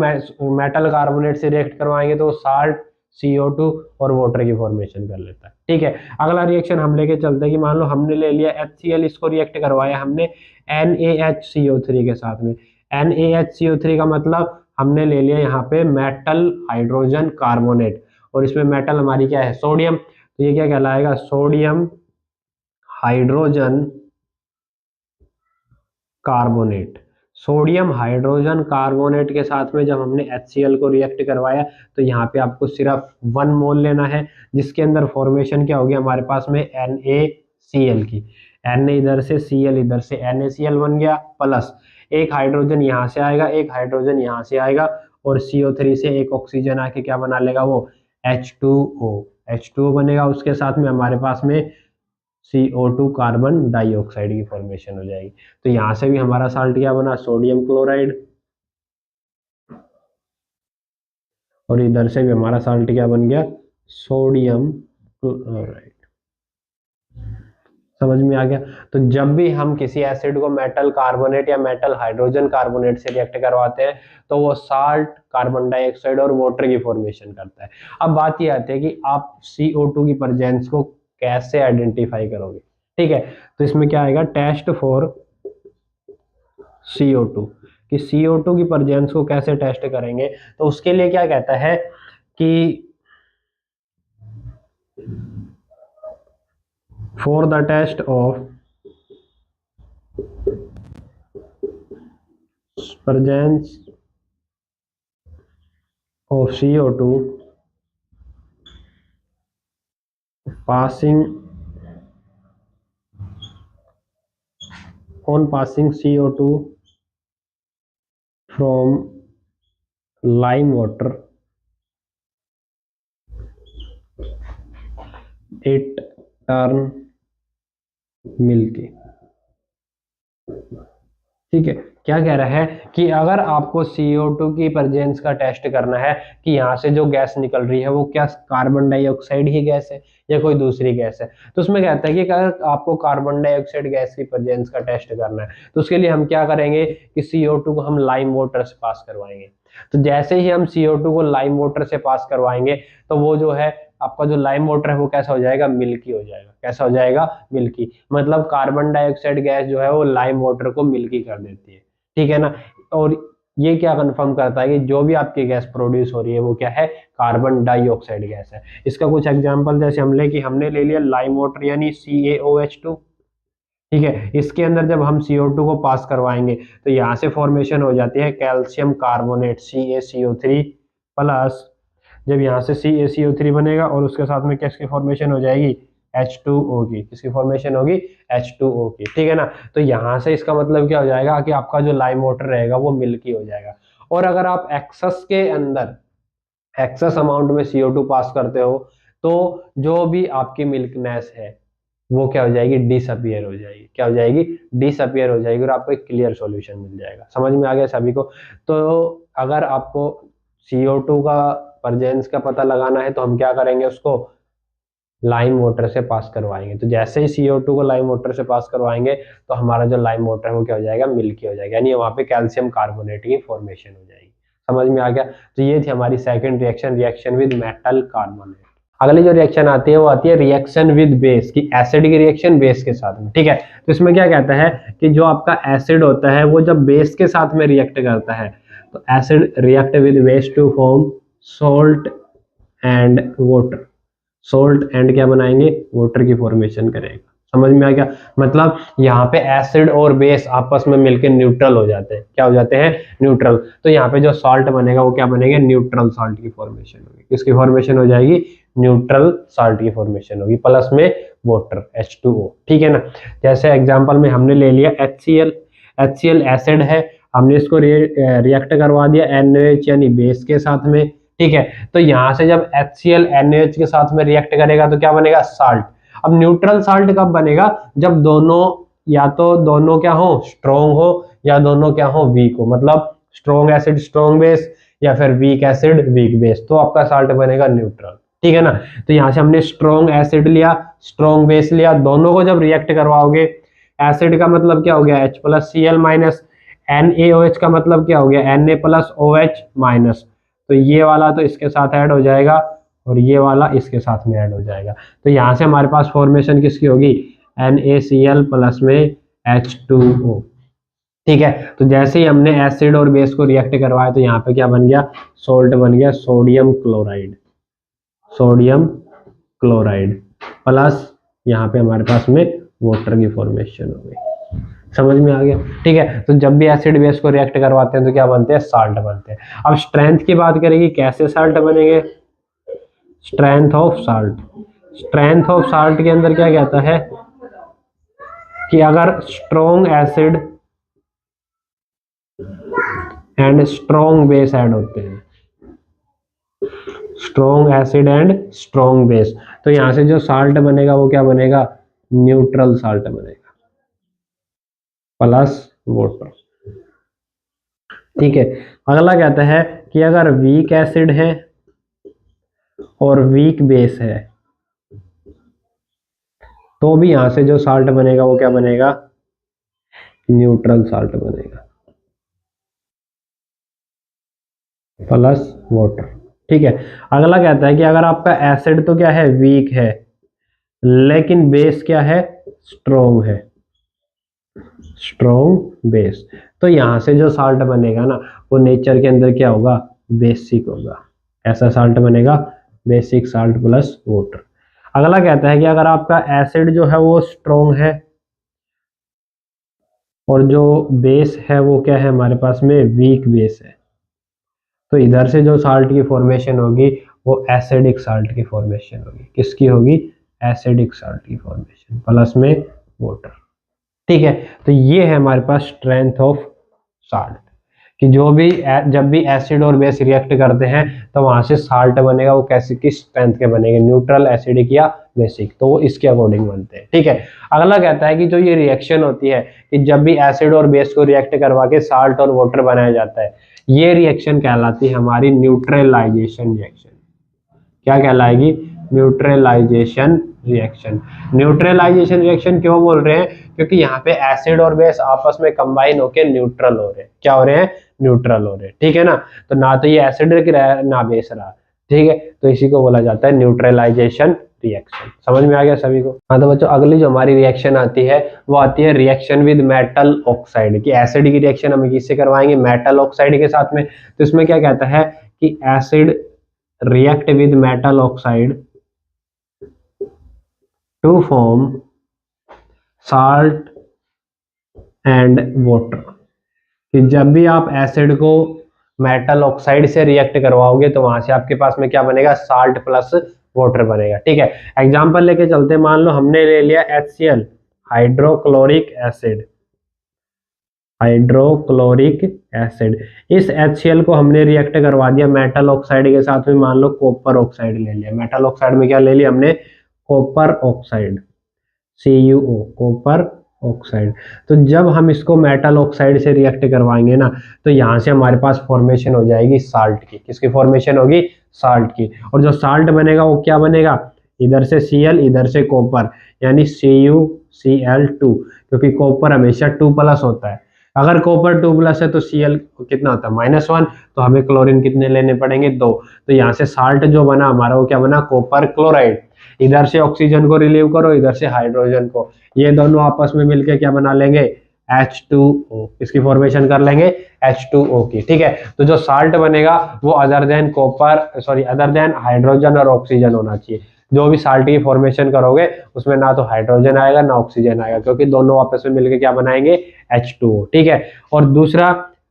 मेटल कार्बोनेट से रिएक्ट करवाएंगे तो साल्ट, CO2 और वाटर की फॉर्मेशन कर लेता है। ठीक है, अगला रिएक्शन हम लेके चलते हैं कि मान लो हमने ले लिया HCl, इसको रिएक्ट करवाया हमने NaHCO3 के साथ में। NaHCO3 का मतलब हमने ले लिया यहाँ पे मेटल हाइड्रोजन कार्बोनेट, और इसमें मेटल हमारी क्या है, सोडियम, तो ये क्या कहलाएगा, sodium hydrogen carbonate. Sodium hydrogen carbonate के साथ में जब हमने HCl को रिएक्ट करवाया तो यहाँ पे आपको सिर्फ 1 मोल लेना है, जिसके अंदर फॉर्मेशन क्या होगी हमारे पास में NaCl की। Na इधर से, Cl इधर से, NaCl बन गया, प्लस एक हाइड्रोजन यहाँ से आएगा, एक हाइड्रोजन यहाँ से आएगा, और CO3 से एक ऑक्सीजन आके क्या बना लेगा, वो H2O बनेगा। उसके साथ में हमारे पास में CO2 कार्बन डाइऑक्साइड की फॉर्मेशन हो जाएगी। तो यहां से भी हमारा साल्ट क्या बना, सोडियम क्लोराइड, और इधर से भी हमारा साल्ट क्या बन गया, सोडियम क्लोराइड। समझ में आ गया। तो जब भी हम किसी एसिड को मेटल कार्बोनेट या मेटल हाइड्रोजन कार्बोनेट से रिएक्ट करवाते हैं तो वो साल्ट, कार्बन डाइऑक्साइड और वाटर की फॉर्मेशन करता है। अब बात ये आती है कि आप CO2 की प्रेजेंस को कैसे आइडेंटिफाई करोगे। ठीक है, तो इसमें क्या आएगा, टेस्ट फॉर CO2, कि CO2 की प्रेजेंस को कैसे टेस्ट करेंगे। तो उसके लिए क्या कहता है कि for the test of presence of CO2 passing CO2 from lime water, it turn milky. ठीक है, क्या कह रहा है कि अगर आपको CO2 की प्रेजेंस का टेस्ट करना है कि यहाँ से जो गैस निकल रही है वो क्या कार्बन डाइऑक्साइड ही गैस है या कोई दूसरी गैस है, तो उसमें कहता है कि अगर आपको कार्बन डाइऑक्साइड गैस की प्रेजेंस का टेस्ट करना है तो उसके लिए हम क्या करेंगे कि CO2 को हम लाइम वाटर से पास करवाएंगे। तो जैसे ही हम CO2 को लाइम वाटर से पास करवाएंगे तो वो जो है आपका जो लाइम वाटर है वो कैसा हो जाएगा, मिल्की हो जाएगा। कैसा हो जाएगा, मिल्की। मतलब कार्बन डाइऑक्साइड गैस जो है वो लाइम वाटर को मिल्की कर देती है। ठीक है ना। और ये क्या कंफर्म करता है कि जो भी आपकी गैस प्रोड्यूस हो रही है वो क्या है, कार्बन डाइऑक्साइड गैस है। इसका कुछ एग्जांपल जैसे हमने ले लिया लाइम वाटर यानी CaOH2। ठीक है, इसके अंदर जब हम CO2 को पास करवाएंगे तो यहाँ से फॉर्मेशन हो जाती है कैल्शियम कार्बोनेट CaCO3 प्लस, जब यहाँ से CaCO3 बनेगा और उसके साथ में किसकी फॉर्मेशन हो जाएगी, H2O की। किसकी फॉर्मेशन होगी, H2O की। ठीक है ना। तो यहाँ से इसका मतलब क्या हो जाएगा कि आपका जो लाइम वाटर रहेगा वो मिल्की हो जाएगा। और अगर आप एक्सेस के अंदर एक्सेस अमाउंट में CO2 पास करते हो तो जो भी आपकी मिल्कनेस है वो क्या हो जाएगी, डिसअपियर हो जाएगी। क्या हो जाएगी, डिसअपियर हो जाएगी और आपको एक क्लियर सॉल्यूशन मिल जाएगा। समझ में आ गया सभी को। तो अगर आपको CO2 का प्रेजेंस का पता लगाना है तो हम क्या करेंगे, उसको लाइम वाटर से पास करवाएंगे। तो जैसे ही CO2 को लाइम वाटर से पास करवाएंगे तो हमारा जो लाइम वाटर है वो क्या हो जाएगा, मिल्की हो जाएगा, यानी वहां पे कैल्शियम कार्बोनेट की फॉर्मेशन हो जाएगी। समझ में आ गया। तो ये थी हमारी second reaction with metal carbonate. अगली जो रिएक्शन आती है वो आती है रिएक्शन विद बेस, की एसिड की रिएक्शन बेस के साथ में। ठीक है, तो इसमें क्या कहता है कि जो आपका एसिड होता है वो जब बेस के साथ में रिएक्ट करता है तो acid react with base to form salt and water. Salt and क्या बनाएंगे, वाटर की फॉर्मेशन करेगा। समझ में आ गया। मतलब यहाँ पे एसिड और बेस आपस में मिलकर न्यूट्रल हो जाते हैं। क्या हो जाते हैं, न्यूट्रल। तो यहाँ पे जो सॉल्ट बनेगा वो क्या बनेगा, न्यूट्रल सॉल्ट की फॉर्मेशन होगी। किसकी फॉर्मेशन हो जाएगी, न्यूट्रल सॉल्ट की फॉर्मेशन होगी, प्लस में वाटर H2O। ठीक है ना। जैसे एग्जांपल में हमने ले लिया HCl एसिड है, हमने इसको रिएक्ट करवा दिया NaOH यानी बेस के साथ में। ठीक है, तो यहाँ से जब HCl NaOH के साथ में रिएक्ट करेगा तो क्या बनेगा, साल्ट। अब न्यूट्रल साल्ट कब बनेगा, जब दोनों या तो दोनों क्या हो, स्ट्रॉन्ग हो या दोनों क्या हो, वीक हो। मतलब स्ट्रॉन्ग एसिड स्ट्रॉन्ग बेस या फिर वीक एसिड वीक बेस, तो आपका साल्ट बनेगा न्यूट्रल। ठीक है ना। तो यहाँ से हमने स्ट्रॉन्ग एसिड लिया, स्ट्रॉन्ग बेस लिया, दोनों को जब रिएक्ट करवाओगे, एसिड का मतलब क्या हो गया H+Cl- NaOH का मतलब क्या हो गया, Na प्लस OH माइनस, तो ये वाला तो इसके साथ ऐड हो जाएगा और ये वाला इसके साथ में ऐड हो जाएगा। तो यहाँ से हमारे पास फॉर्मेशन किसकी होगी, NaCl प्लस में H2O। ठीक है, तो जैसे ही हमने एसिड और बेस को रिएक्ट करवाया तो यहाँ पे क्या बन गया, सोल्ट बन गया, sodium chloride, sodium chloride plus यहाँ पे हमारे पास में वाटर की फॉर्मेशन हो गई। समझ में आ गया। ठीक है, तो जब भी एसिड बेस को रिएक्ट करवाते हैं तो क्या बनते हैं, साल्ट बनते हैं। अब स्ट्रेंथ की बात करेंगे, कैसे साल्ट बनेंगे, strength of salt. Strength of salt के अंदर क्या कहता है कि अगर strong acid and strong base add होते हैं, strong acid and strong base, तो यहां से जो साल्ट बनेगा वो क्या बनेगा, न्यूट्रल साल्ट बनेगा प्लस वाटर। ठीक है, अगला कहता है कि अगर वीक एसिड है और वीक बेस है तो भी यहां से जो साल्ट बनेगा वो क्या बनेगा, न्यूट्रल साल्ट बनेगा प्लस वाटर। ठीक है, अगला कहता है कि अगर आपका एसिड तो क्या है, वीक है, लेकिन बेस क्या है, स्ट्रॉन्ग है, स्ट्रॉन्ग बेस, तो यहां से जो साल्ट बनेगा ना वो नेचर के अंदर क्या होगा, बेसिक होगा। ऐसा साल्ट बनेगा बेसिक साल्ट प्लस वाटर। अगला कहता है कि अगर आपका एसिड जो है वो स्ट्रॉन्ग है और जो बेस है वो क्या है हमारे पास में, वीक बेस है, तो इधर से जो साल्ट की फॉर्मेशन होगी वो एसिडिक साल्ट की फॉर्मेशन होगी। किसकी होगी, एसिडिक साल्ट की फॉर्मेशन प्लस में वाटर। ठीक है, तो ये है हमारे पास स्ट्रेंथ ऑफ साल्ट कि जो भी जब भी एसिड और बेस रिएक्ट करते हैं तो वहां से साल्ट बनेगा, वो कैसे किस स्ट्रेंथ के बनेंगे, न्यूट्रल, एसिडिक या बेसिक, तो वो इसके अकॉर्डिंग बनते हैं। ठीक है, अगला कहता है कि जो ये रिएक्शन होती है कि जब भी एसिड और बेस को रिएक्ट करवा के साल्ट और वाटर बनाया जाता है, ये रिएक्शन कहलाती है हमारी न्यूट्रलाइजेशन रिएक्शन। क्या कहलाएगी, न्यूट्रलाइजेशन रिएक्शन। न्यूट्रलाइजेशन रिएक्शन क्यों बोल रहे हैं, क्योंकि यहाँ पे एसिड और बेस आपस में कंबाइन होकर न्यूट्रल हो रहे हैं। क्या हो रहे हैं, न्यूट्रल हो रहे हैं। ठीक है ना, तो ना तो ये एसिड रहा ना बेस रहा। ठीक है, तो इसी को बोला जाता है न्यूट्रलाइजेशन रिएक्शन। समझ में आ गया सभी को। हाँ, तो बच्चों अगली जो हमारी रिएक्शन आती है वो आती है रिएक्शन विद मेटल ऑक्साइड की। एसिड की रिएक्शन हम किससे करवाएंगे, मेटल ऑक्साइड के साथ में। तो इसमें क्या कहता है कि acid react with metal oxide to form salt and water. कि जब भी आप एसिड को मेटल ऑक्साइड से रिएक्ट करवाओगे तो वहां से आपके पास में क्या बनेगा, साल्ट प्लस वाटर बनेगा। ठीक है, एग्जांपल लेके चलते हैं। मान लो हमने ले लिया HCl, hydrochloric acid, hydrochloric acid. इस HCl को हमने रिएक्ट करवा दिया मेटल ऑक्साइड के साथ में, मान लो कॉपर ऑक्साइड ले लिया। मेटल ऑक्साइड में क्या ले लिया हमने, copper oxide, CuO, copper oxide. तो जब हम इसको मेटल ऑक्साइड से रिएक्ट करवाएंगे ना तो यहाँ से हमारे पास फॉर्मेशन हो जाएगी साल्ट की। किसकी फॉर्मेशन होगी, साल्ट की। और जो साल्ट बनेगा वो क्या बनेगा, इधर से Cl, इधर से कॉपर, यानी CuCl2, क्योंकि कॉपर हमेशा 2+ होता है। अगर कॉपर 2+ है तो Cl कितना होता है, -1, तो हमें क्लोरीन कितने लेने पड़ेंगे, 2। तो यहाँ से साल्ट जो बना हमारा वो क्या बना, कॉपर क्लोराइड। इधर से ऑक्सीजन को रिलीव करो, इधर से हाइड्रोजन को, ये दोनों आपस में मिलकर क्या बना लेंगे, H2O। इसकी फॉर्मेशन कर लेंगे H2O की। ठीक है, तो जो साल्ट बनेगा वो अदर देन हाइड्रोजन और ऑक्सीजन होना चाहिए। जो भी साल्ट की फॉर्मेशन करोगे उसमें ना तो हाइड्रोजन आएगा ना ऑक्सीजन आएगा, क्योंकि दोनों आपस में मिलकर क्या बनाएंगे, H2O। ठीक है, और दूसरा,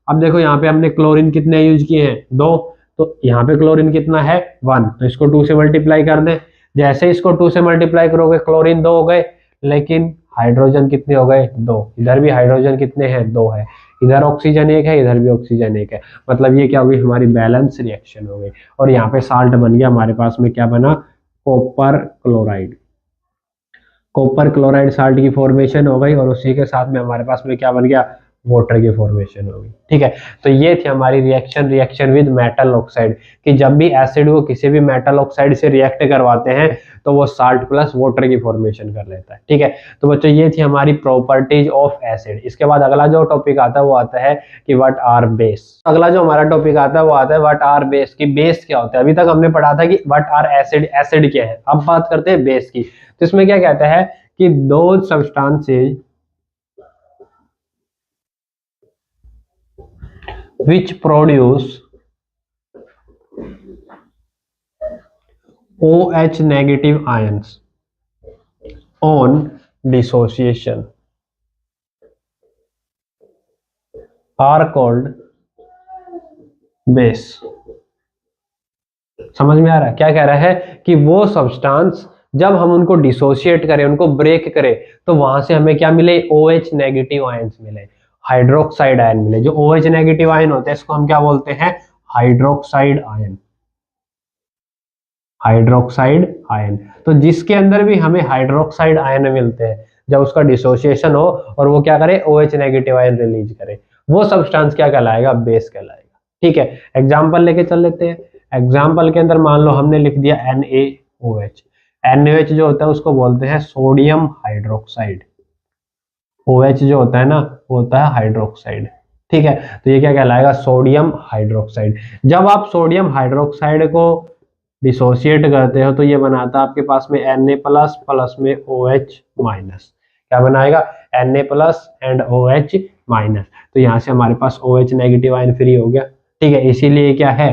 अब देखो यहाँ पे हमने क्लोरीन कितने यूज किए हैं, 2, तो यहाँ पे क्लोरीन कितना है, 1, तो इसको 2 से मल्टीप्लाई कर दें। जैसे इसको 2 से मल्टीप्लाई करोगे क्लोरीन 2 हो गए, लेकिन हाइड्रोजन कितने हो गए, 2। इधर भी हाइड्रोजन कितने हैं, 2 है। इधर ऑक्सीजन 1 है, इधर भी ऑक्सीजन 1 है। मतलब ये क्या होगी, हमारी बैलेंस रिएक्शन हो गई। और यहाँ पे साल्ट बन गया हमारे पास में, क्या बना, copper chloride. Copper chloride salt की फॉर्मेशन हो गई और उसी के साथ में हमारे पास में क्या बन गया, वाटर की फॉर्मेशन होगी। ठीक है, तो ये थी हमारी रिएक्शन विद मेटल ऑक्साइड, कि जब भी एसिड को किसी भी मेटल ऑक्साइड से रिएक्ट करवाते हैं तो वो साल्ट प्लस वाटर की फॉर्मेशन कर लेता है। ठीक है, तो बच्चों ये थी हमारी प्रॉपर्टीज ऑफ एसिड। इसके बाद अगला जो टॉपिक आता है वो आता है कि व्हाट आर बेस। अगला जो हमारा टॉपिक आता है वो आता है व्हाट आर बेस, कि बेस क्या होता है। अभी तक हमने पढ़ा था कि व्हाट आर एसिड, एसिड क्या है। अब बात करते हैं बेस की। तो इसमें क्या कहता है कि दो substances which produce OH negative ions on dissociation are called base। समझ में आ रहा है क्या कह रहा है कि वो सब्सटेंस जब हम उनको डिसोशिएट करें, उनको ब्रेक करें, तो वहां से हमें क्या मिले, OH नेगेटिव आयंस मिले, हाइड्रोक्साइड आयन मिले। जो OH नेगेटिव आयन होते हैं इसको हम क्या बोलते हैं, हाइड्रोक्साइड आयन, हाइड्रोक्साइड आयन। तो जिसके अंदर भी हमें हाइड्रोक्साइड आयन मिलते हैं, जब उसका डिसोसिएशन हो और वो क्या करे, OH नेगेटिव आयन रिलीज करे, वो सब्सटेंस क्या कहलाएगा, बेस कहलाएगा। ठीक है, एग्जांपल लेके चल लेते हैं। एग्जांपल के अंदर मान लो हमने लिख दिया NaOH। NaOH जो होता है उसको बोलते हैं सोडियम हाइड्रोक्साइड। OH जो होता है ना वो होता है हाइड्रोक्साइड। ठीक है, तो ये क्या कहलाएगा, सोडियम हाइड्रोक्साइड। जब आप सोडियम हाइड्रोक्साइड को डिसोशिएट करते हो तो ये बनाता है आपके पास में Na प्लस प्लस में OH माइनस। क्या बनाएगा, Na plus and OH minus. तो यहाँ से हमारे पास OH नेगेटिव आयन फ्री हो गया। ठीक है, इसीलिए क्या है,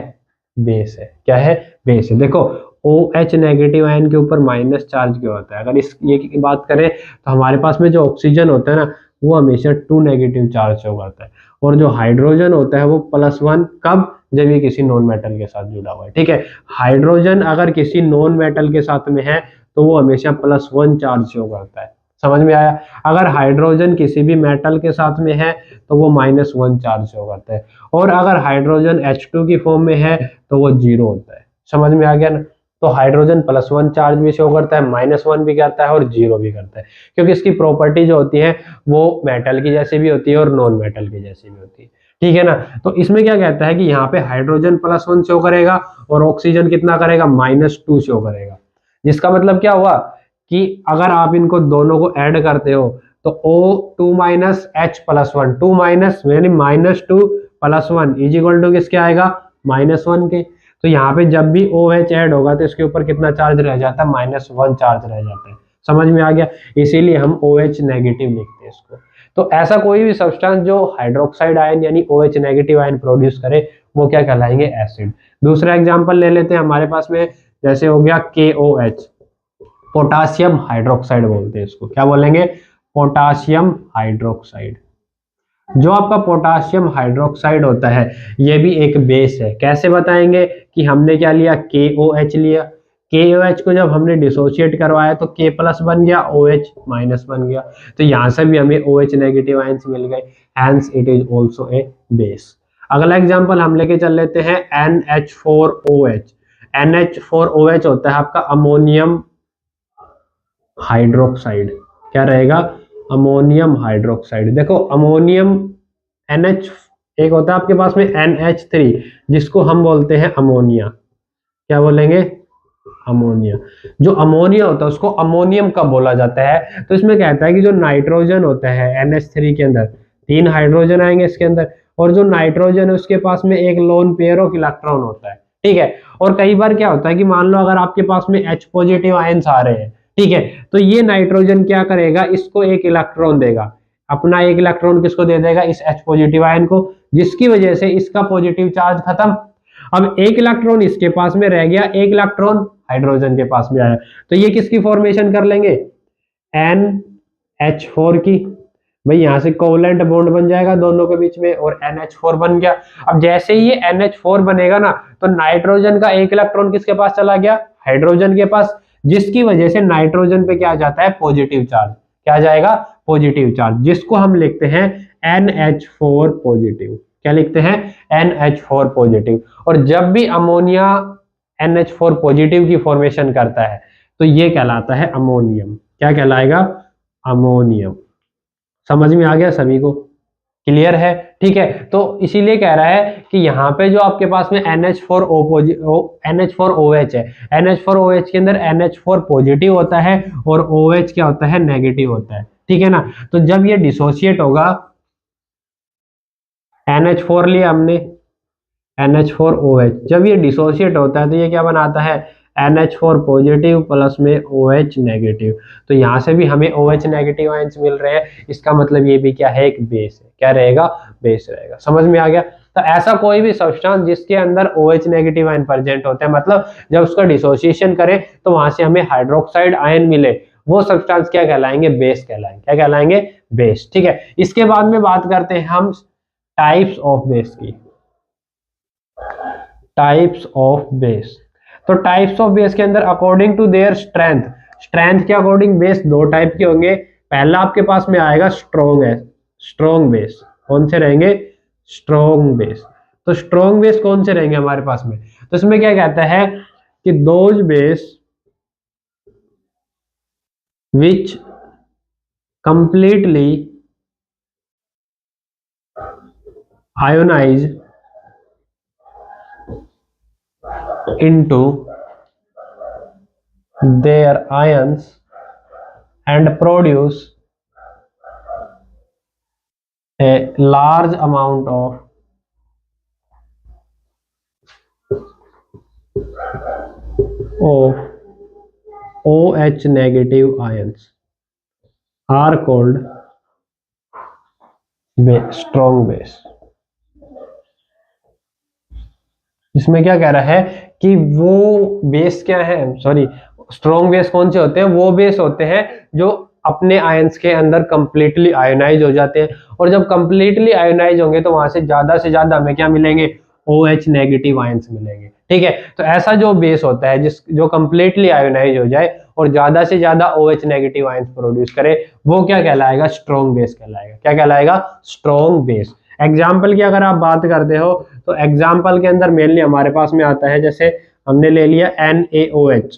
बेस है। क्या है, बेस है। देखो OH नेगेटिव आयन के ऊपर माइनस चार्ज क्यों होता है। अगर इस ये की बात करें तो हमारे पास में जो ऑक्सीजन होता है ना वो हमेशा 2 नेगेटिव चार्ज शो करता है, और जो हाइड्रोजन होता है वो +1, कब, जब ये किसी नॉन मेटल के साथ जुड़ा हुआ है। ठीक है, हाइड्रोजन अगर किसी नॉन मेटल के साथ में है तो वो हमेशा +1 चार्ज शो करता है। समझ में आया। अगर हाइड्रोजन किसी भी मेटल के साथ में है तो वो -1 चार्ज शो करता है, और अगर हाइड्रोजन H2 की फॉर्म में है तो वो 0 होता है। समझ में आ गया ना। तो हाइड्रोजन +1 चार्ज भी शो करता है, -1 भी करता है और 0 भी करता है, क्योंकि इसकी प्रॉपर्टी जो होती है वो मेटल की जैसी भी होती है और नॉन मेटल की जैसी भी होती है। ठीक है ना। तो इसमें क्या कहता है कि यहाँ पे हाइड्रोजन +1 शो करेगा और ऑक्सीजन कितना करेगा, -2 शो करेगा। जिसका मतलब क्या हुआ कि अगर आप इनको दोनों को ऐड करते हो तो O2 माइनस H +1, 2 माइनस यानी -2 +1 इज इक्वल टू किसके आएगा, -1 के। तो यहाँ पे जब भी OH ऐड होगा तो इसके ऊपर कितना चार्ज रह जाता है, -1 चार्ज रह जाता है। समझ में आ गया। इसीलिए हम OH नेगेटिव लिखते हैं इसको। तो ऐसा कोई भी सब्सटेंस जो हाइड्रोक्साइड आयन यानी OH नेगेटिव आयन प्रोड्यूस करे वो क्या कहलाएंगे, एसिड। दूसरा एग्जांपल ले लेते हैं हमारे पास में, जैसे हो गया KOH, पोटासियम हाइड्रोक्साइड बोलते हैं इसको। क्या बोलेंगे, पोटासियम हाइड्रोक्साइड। जो आपका पोटासियम हाइड्रोक्साइड होता है ये भी एक बेस है। कैसे बताएंगे कि हमने क्या लिया, KOH लिया। KOH को जब हमने डिसोशिएट करवाया तो K प्लस बन गया, OH माइनस बन गया। तो यहां से भी हमें OH नेगेटिव आयंस मिल गए, hence it is also a base. अगला एग्जांपल हम लेके चल लेते हैं NH4OH। NH4OH होता है आपका अमोनियम हाइड्रोक्साइड। क्या रहेगा, अमोनियम हाइड्रोक्साइड। देखो अमोनियम NH, एक होता है आपके पास में NH3 जिसको हम बोलते हैं अमोनिया। क्या बोलेंगे, अमोनिया। जो अमोनिया होता है उसको अमोनियम कब बोला जाता है, तो इसमें कहता है कि जो नाइट्रोजन होता है NH3 के अंदर 3 हाइड्रोजन आएंगे इसके अंदर, और जो नाइट्रोजन है उसके पास में एक लोन पेयर ऑफ इलेक्ट्रॉन होता है। ठीक है, और कई बार क्या होता है कि मान लो अगर आपके पास में H पॉजिटिव आयंस आ रहे हैं, ठीक है, तो ये नाइट्रोजन क्या करेगा, इसको एक इलेक्ट्रॉन देगा, अपना एक इलेक्ट्रॉन किसको दे देगा, इस H पॉजिटिव आयन को, जिसकी वजह से इसका पॉजिटिव चार्ज खत्म। अब एक इलेक्ट्रॉन इसके पास में रह गया, एक इलेक्ट्रॉन हाइड्रोजन के पास में आया, तो ये किसकी फॉर्मेशन कर लेंगे, NH4 की। भाई यहां से कोवलेंट बॉन्ड बन जाएगा दोनों के बीच में और NH4 बन गया। अब जैसे ही ये NH4 बनेगा ना तो नाइट्रोजन का एक इलेक्ट्रॉन किसके पास चला गया, हाइड्रोजन के पास, जिसकी वजह से नाइट्रोजन पे क्या आ जाता है, पॉजिटिव चार्ज। क्या आ जाएगा, पॉजिटिव चार्ज, जिसको हम लिखते हैं NH4 पॉजिटिव। क्या लिखते हैं, NH4 पॉजिटिव। और जब भी अमोनिया NH4 पॉजिटिव की फॉर्मेशन करता है तो ये कहलाता है अमोनियम। क्या कहलाएगा, अमोनियम। समझ में आ गया सभी को। क्लियर है? ठीक है, तो इसीलिए कह रहा है कि यहाँ पे जो आपके पास में NH4OH है, NH4OH के अंदर NH4 पॉजिटिव होता है और OH क्या होता है, नेगेटिव होता है। ठीक है ना? तो जब ये डिसोशिएट होगा, NH4 लिया हमने, NH4OH, जब ये डिसोशिएट होता है तो ये क्या बनाता है, NH4 पॉजिटिव प्लस में OH नेगेटिव। तो यहाँ से भी हमें OH नेगेटिव आयंस मिल रहे हैं, इसका मतलब ये भी क्या है, एक बेस है। क्या रहेगा, बेस रहेगा। समझ में आ गया? तो ऐसा कोई भी सब्सटेंस जिसके अंदर OH नेगेटिव आयन प्रेजेंट होते हैं, मतलब जब उसका डिसोसिएशन करें तो वहां से हमें हाइड्रोक्साइड आयन मिले, वो सब्सटेंस क्या कहलाएंगे, बेस कहलाएंगे। क्या कहलाएंगे, बेस। ठीक है, इसके बाद में बात करते हैं हम टाइप्स ऑफ बेस की। टाइप्स ऑफ बेस, तो टाइप्स ऑफ बेस के अंदर according to their strength, strength के अकॉर्डिंग बेस दो टाइप के होंगे। पहला आपके पास में आएगा स्ट्रॉन्ग है, स्ट्रॉन्ग बेस। कौन से रहेंगे, स्ट्रॉन्ग बेस। तो स्ट्रॉन्ग बेस कौन से रहेंगे हमारे पास में, तो इसमें क्या कहता है कि those base which completely ionise into their ions and produce a large amount of OH negative ions are called strong base। इसमें क्या कह रहा है कि वो बेस क्या है, सॉरी, स्ट्रॉन्ग बेस कौन से होते हैं, वो बेस होते हैं जो अपने आयंस के अंदर कंप्लीटली आयोनाइज हो जाते हैं, और जब कंप्लीटली आयोनाइज होंगे तो वहां से ज्यादा हमें क्या मिलेंगे, OH नेगेटिव आयंस मिलेंगे। ठीक है, तो ऐसा जो बेस होता है जो कंप्लीटली आयोनाइज हो जाए और ज्यादा से ज्यादा OH नेगेटिव आयंस प्रोड्यूस करे, वो क्या कहलाएगा, स्ट्रॉन्ग बेस कहलाएगा। क्या कहलाएगा, स्ट्रॉन्ग बेस। एग्जाम्पल की अगर आप बात करते हो तो एग्जाम्पल के अंदर मेनली हमारे पास में आता है, जैसे हमने ले लिया NaOH,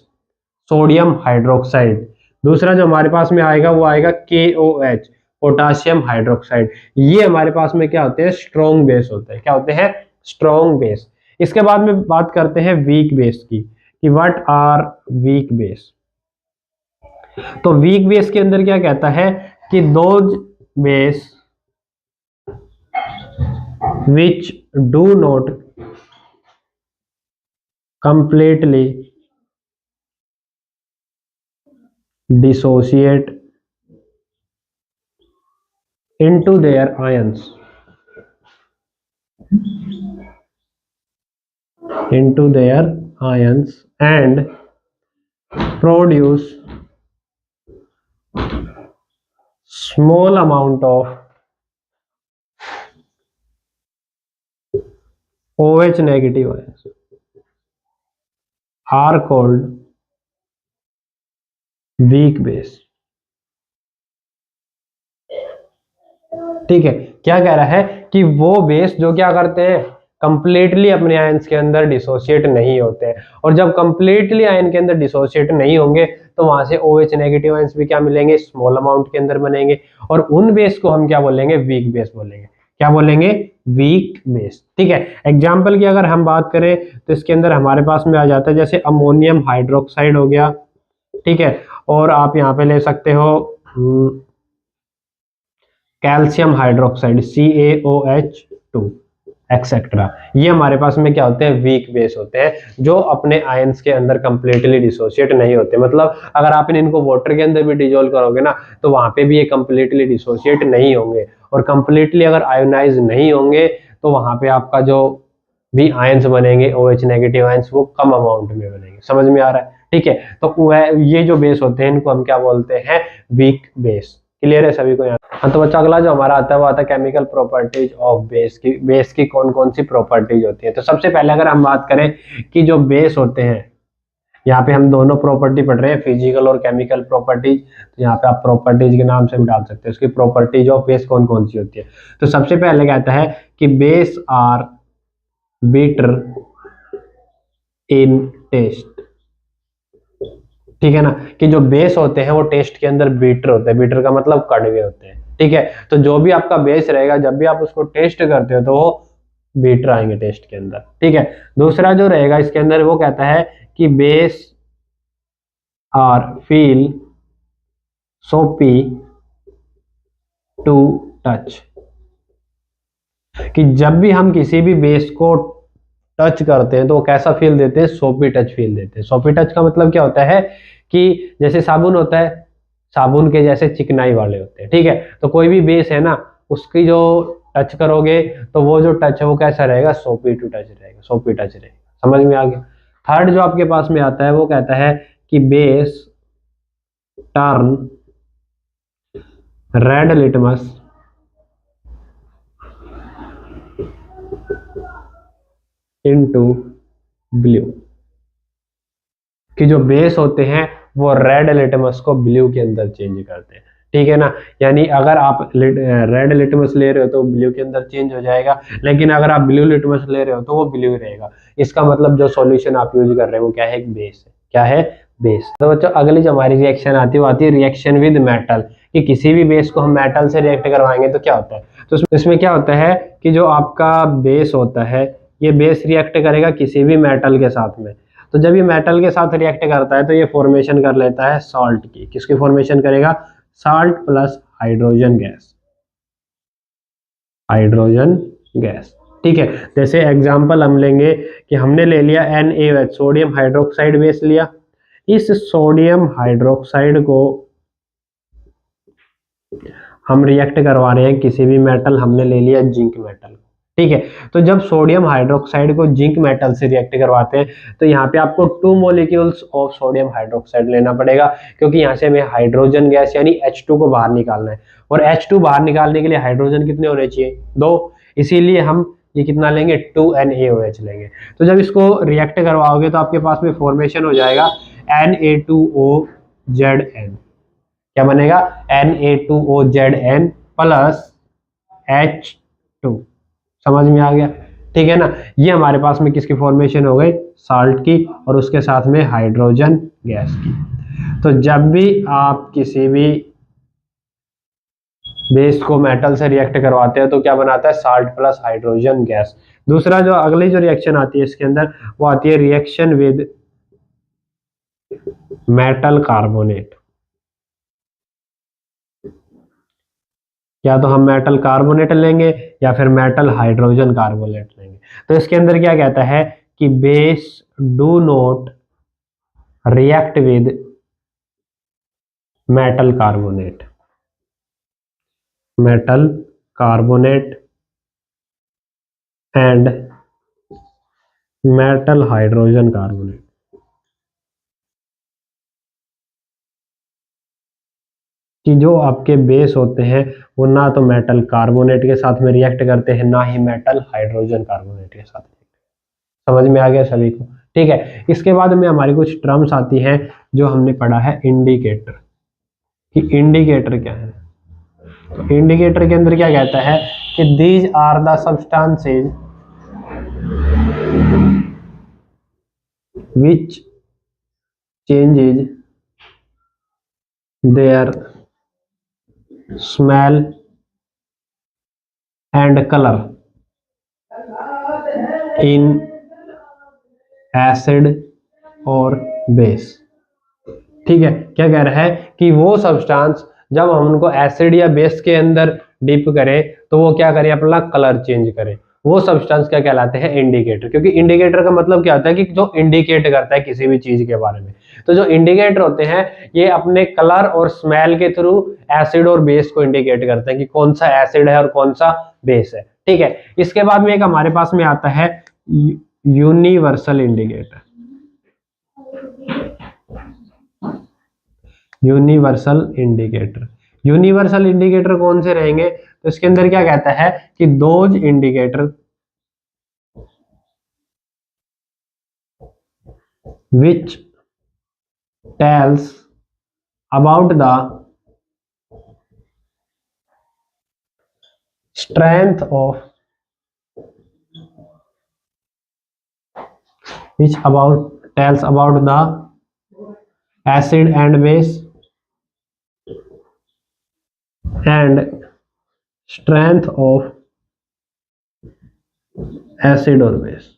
सोडियम हाइड्रोक्साइड। दूसरा जो हमारे पास में आएगा वो आएगा KOH, पोटासियम हाइड्रोक्साइड। ये हमारे पास में क्या होते हैं, स्ट्रॉन्ग बेस होते हैं। क्या होते हैं, स्ट्रॉन्ग बेस। इसके बाद में बात करते हैं वीक बेस की, कि व्हाट आर वीक बेस। तो वीक बेस के अंदर क्या कहता है कि those base which do not completely dissociate into their ions and produce small amount of OH negative ions are called weak base। ठीक है, क्या कह रहा है कि वो बेस जो क्या करते हैं, कंप्लीटली अपने आयंस के अंदर डिसोसिएट नहीं होते हैं, और जब कंप्लीटली आयन के अंदर डिसोसिएट नहीं होंगे तो वहां से OH नेगेटिव आयंस भी क्या मिलेंगे, स्मॉल अमाउंट के अंदर बनेंगे, और उन बेस को हम क्या बोलेंगे, वीक बेस बोलेंगे। क्या बोलेंगे, वीक बेस। ठीक है, एग्जाम्पल की अगर हम बात करें तो इसके अंदर हमारे पास में आ जाता है, जैसे अमोनियम हाइड्रोक्साइड हो गया। ठीक है, और आप यहाँ पे ले सकते हो कैल्शियम हाइड्रोक्साइड CaOH2 एक्सेट्रा। ये हमारे पास में क्या होते हैं, वीक बेस होते हैं, जो अपने आयंस के अंदर कंप्लीटली डिसोसिएट नहीं होते। मतलब अगर आप इनको वाटर के अंदर भी डिजोल्व करोगे ना तो वहां पे भी ये कंप्लीटली डिसोसिएट नहीं होंगे, और कंप्लीटली अगर आयोनाइज नहीं होंगे तो वहां पे आपका जो भी आयंस बनेंगे, OH नेगेटिव आयंस, वो कम अमाउंट में बनेंगे। समझ में आ रहा है? ठीक है, तो ये जो बेस होते हैं इनको हम क्या बोलते हैं, वीक बेस। क्लियर है सभी को यहाँ? हाँ, तो बच्चा अगला जो हमारा आता है वो आता है केमिकल प्रॉपर्टीज ऑफ बेस की। बेस की कौन कौन सी प्रॉपर्टीज होती है, तो सबसे पहले अगर हम बात करें कि जो बेस होते हैं, यहाँ पे हम दोनों प्रॉपर्टी पढ़ रहे हैं, फिजिकल और केमिकल प्रॉपर्टीज। तो यहाँ पे आप प्रॉपर्टीज के नाम से भी डाल सकते हैं, उसकी प्रॉपर्टीज ऑफ बेस कौन कौन सी होती है। तो सबसे पहले कहता है कि base are bitter in taste. ठीक है ना, कि जो बेस होते हैं वो टेस्ट के अंदर बीटर होते हैं। बीटर का मतलब कड़वे होते हैं। ठीक है। तो जो भी आपका बेस रहेगा, जब भी आप उसको टेस्ट करते हो तो वो बीटर आएंगे टेस्ट के अंदर, ठीक है। दूसरा जो रहेगा इसके अंदर वो कहता है कि बेस आर फील सोपी टू टच, कि जब भी हम किसी भी बेस को टच करते हैं तो वो कैसा फील देते हैं, सोपी टच फील देते हैं। सोपी टच का मतलब क्या होता है कि जैसे साबुन होता है, साबुन के जैसे चिकनाई वाले होते हैं, ठीक है। तो कोई भी बेस है ना, उसकी जो टच करोगे तो वो जो टच है वो कैसा रहेगा, सोपी टू टच रहेगा, सोपी टच रहेगा। समझ में आ गया। थर्ड जो आपके पास में आता है वो कहता है कि base turn red litmus into blue, कि जो बेस होते हैं वो रेड लिटमस को ब्लू के अंदर चेंज करते हैं, ठीक है ना। यानी अगर आप रेड लिटमस ले रहे हो तो ब्लू के अंदर चेंज हो जाएगा, लेकिन अगर आप ब्लू लिटमस ले रहे हो तो वो ब्लू रहेगा। इसका मतलब जो सॉल्यूशन आप यूज कर रहे हो वो क्या है, एक बेस है। क्या है, बेस। तो बच्चों अगली जो हमारी रिएक्शन आती है वो आती है रिएक्शन विद मेटल, कि किसी भी बेस को हम मेटल से रिएक्ट करवाएंगे तो क्या होता है। तो इसमें क्या होता है कि जो आपका बेस होता है, ये बेस रिएक्ट करेगा किसी भी मेटल के साथ में। तो जब ये मेटल के साथ रिएक्ट करता है तो ये फॉर्मेशन कर लेता है सॉल्ट की। किसकी फॉर्मेशन करेगा, salt plus hydrogen gas, hydrogen gas, ठीक है। जैसे एग्जांपल हम लेंगे कि हमने ले लिया NaOH, सोडियम हाइड्रोक्साइड बेस लिया। इस सोडियम हाइड्रोक्साइड को हम रिएक्ट करवा रहे हैं किसी भी मेटल, हमने ले लिया जिंक मेटल, ठीक है। तो जब सोडियम हाइड्रोक्साइड को जिंक मेटल से रिएक्ट करवाते हैं तो यहाँ पे आपको 2 मॉलिक्यूल्स ऑफ सोडियम हाइड्रोक्साइड लेना पड़ेगा, क्योंकि यहाँ से हमें हाइड्रोजन गैस यानी H2 को बाहर निकालना है, और H2 बाहर निकालने के लिए हाइड्रोजन कितने होने चाहिए, 2। इसीलिए हम ये कितना लेंगे, 2NaOH लेंगे। तो जब इसको रिएक्ट करवाओगे तो आपके पास में फॉर्मेशन हो जाएगा Na2OZN। क्या बनेगा, Na2OZN प्लस H2। समझ में आ गया, ठीक है ना। ये हमारे पास में किसकी फॉर्मेशन हो गई, साल्ट की, और उसके साथ में हाइड्रोजन गैस की। तो जब भी आप किसी भी बेस को मेटल से रिएक्ट करवाते हैं तो क्या बनाता है, साल्ट प्लस हाइड्रोजन गैस। दूसरा जो अगली जो रिएक्शन आती है इसके अंदर वो आती है रिएक्शन विद मेटल कार्बोनेट। या तो हम मेटल कार्बोनेट लेंगे या फिर मेटल हाइड्रोजन कार्बोनेट लेंगे। तो इसके अंदर क्या कहता है कि base do not react with metal carbonate, metal carbonate and metal hydrogen carbonate. कि जो आपके बेस होते हैं वो ना तो मेटल कार्बोनेट के साथ में रिएक्ट करते हैं, ना ही मेटल हाइड्रोजन कार्बोनेट के साथ। समझ में आ गया सभी को, ठीक है। इसके बाद में हमारी कुछ टर्म्स आती हैं जो हमने पढ़ा है इंडिकेटर, कि इंडिकेटर क्या है। तो इंडिकेटर के अंदर क्या कहता है कि these are the substances which changes their smell and colour in acid और बेस। ठीक है, क्या कह रहा है कि वो सब्सटेंस जब हम उनको एसिड या बेस के अंदर डिप करें तो वो क्या करें, अपना कलर चेंज करें। वो सब्सटेंस क्या कहलाते हैं, इंडिकेटर। क्योंकि इंडिकेटर का मतलब क्या होता है कि जो इंडिकेट करता है किसी भी चीज के बारे में। तो जो इंडिकेटर होते हैं ये अपने कलर और स्मेल के थ्रू एसिड और बेस को इंडिकेट करते हैं कि कौन सा एसिड है और कौन सा बेस है। ठीक है, इसके बाद में एक हमारे पास में आता है universal indicator. Universal indicator, universal indicator कौन से रहेंगे, तो इसके अंदर क्या कहता है कि those indicator which tells about the strength of tells about the acid and base and strength of acid और बेस,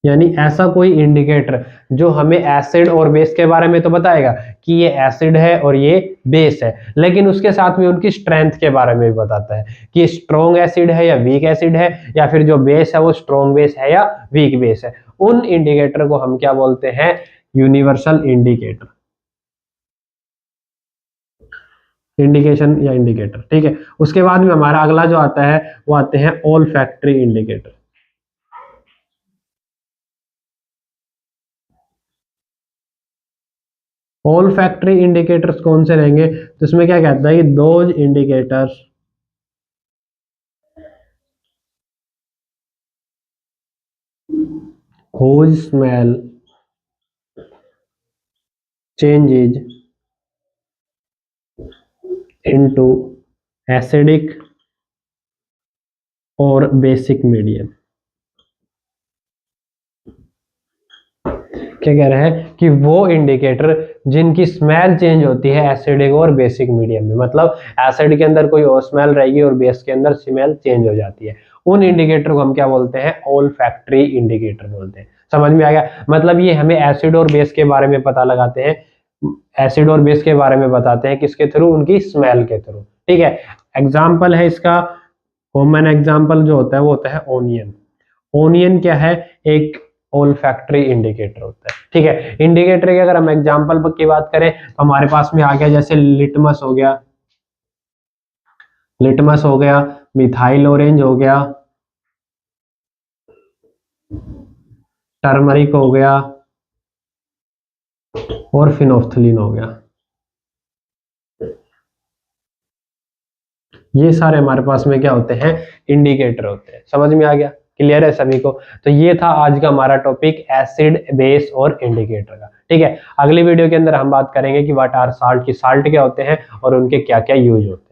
यानी ऐसा कोई इंडिकेटर जो हमें एसिड और बेस के बारे में तो बताएगा कि ये एसिड है और ये बेस है, लेकिन उसके साथ में उनकी स्ट्रेंथ के बारे में भी बताता है कि स्ट्रॉन्ग एसिड है या वीक एसिड है, या फिर जो बेस है वो स्ट्रॉन्ग बेस है या वीक बेस है। उन इंडिकेटर को हम क्या बोलते हैं? यूनिवर्सल इंडिकेटर, इंडिकेशन या इंडिकेटर। ठीक है, उसके बाद में हमारा अगला जो आता है वो आते हैं ऑल्फैक्टरी इंडिकेटर। ऑल्फैक्टरी इंडिकेटर्स कौन से रहेंगे? तो इसमें क्या कहता है कि those indicators whose smell changes into acidic और बेसिक मीडियम। क्या कह रहे हैं कि वो इंडिकेटर जिनकी स्मेल चेंज होती है एसिडिक और बेसिक मीडियम में, मतलब एसिड के अंदर कोई और स्मेल रहेगी और बेस के अंदर स्मेल चेंज हो जाती है, उन इंडिकेटर को हम क्या बोलते हैं? ऑल्फैक्टरी इंडिकेटर बोलते हैं। समझ में आ गया? मतलब ये हमें एसिड और बेस के बारे में पता लगाते हैं, एसिड और बेस के बारे में बताते हैं किसके थ्रू? उनकी स्मेल के थ्रू। ठीक है, एग्जाम्पल है इसका, कॉमन एग्जाम्पल जो होता है वो होता है ओनियन। ओनियन क्या है? एक ऑल्फैक्टरी इंडिकेटर होता है। ठीक है, इंडिकेटर की अगर हम एग्जांपल की बात करें तो हमारे पास में आ गया जैसे लिटमस हो गया, लिटमस हो गया, मिथाइल ऑरेंज हो गया, टर्मरिक हो गया और फिनोफ्थलीन हो गया। ये सारे हमारे पास में क्या होते हैं? इंडिकेटर होते हैं। समझ में आ गया? क्लियर है सभी को? तो ये था आज का हमारा टॉपिक एसिड, बेस और इंडिकेटर का। ठीक है, अगली वीडियो के अंदर हम बात करेंगे कि व्हाट आर साल्ट, की साल्ट क्या होते हैं और उनके क्या क्या यूज होते हैं।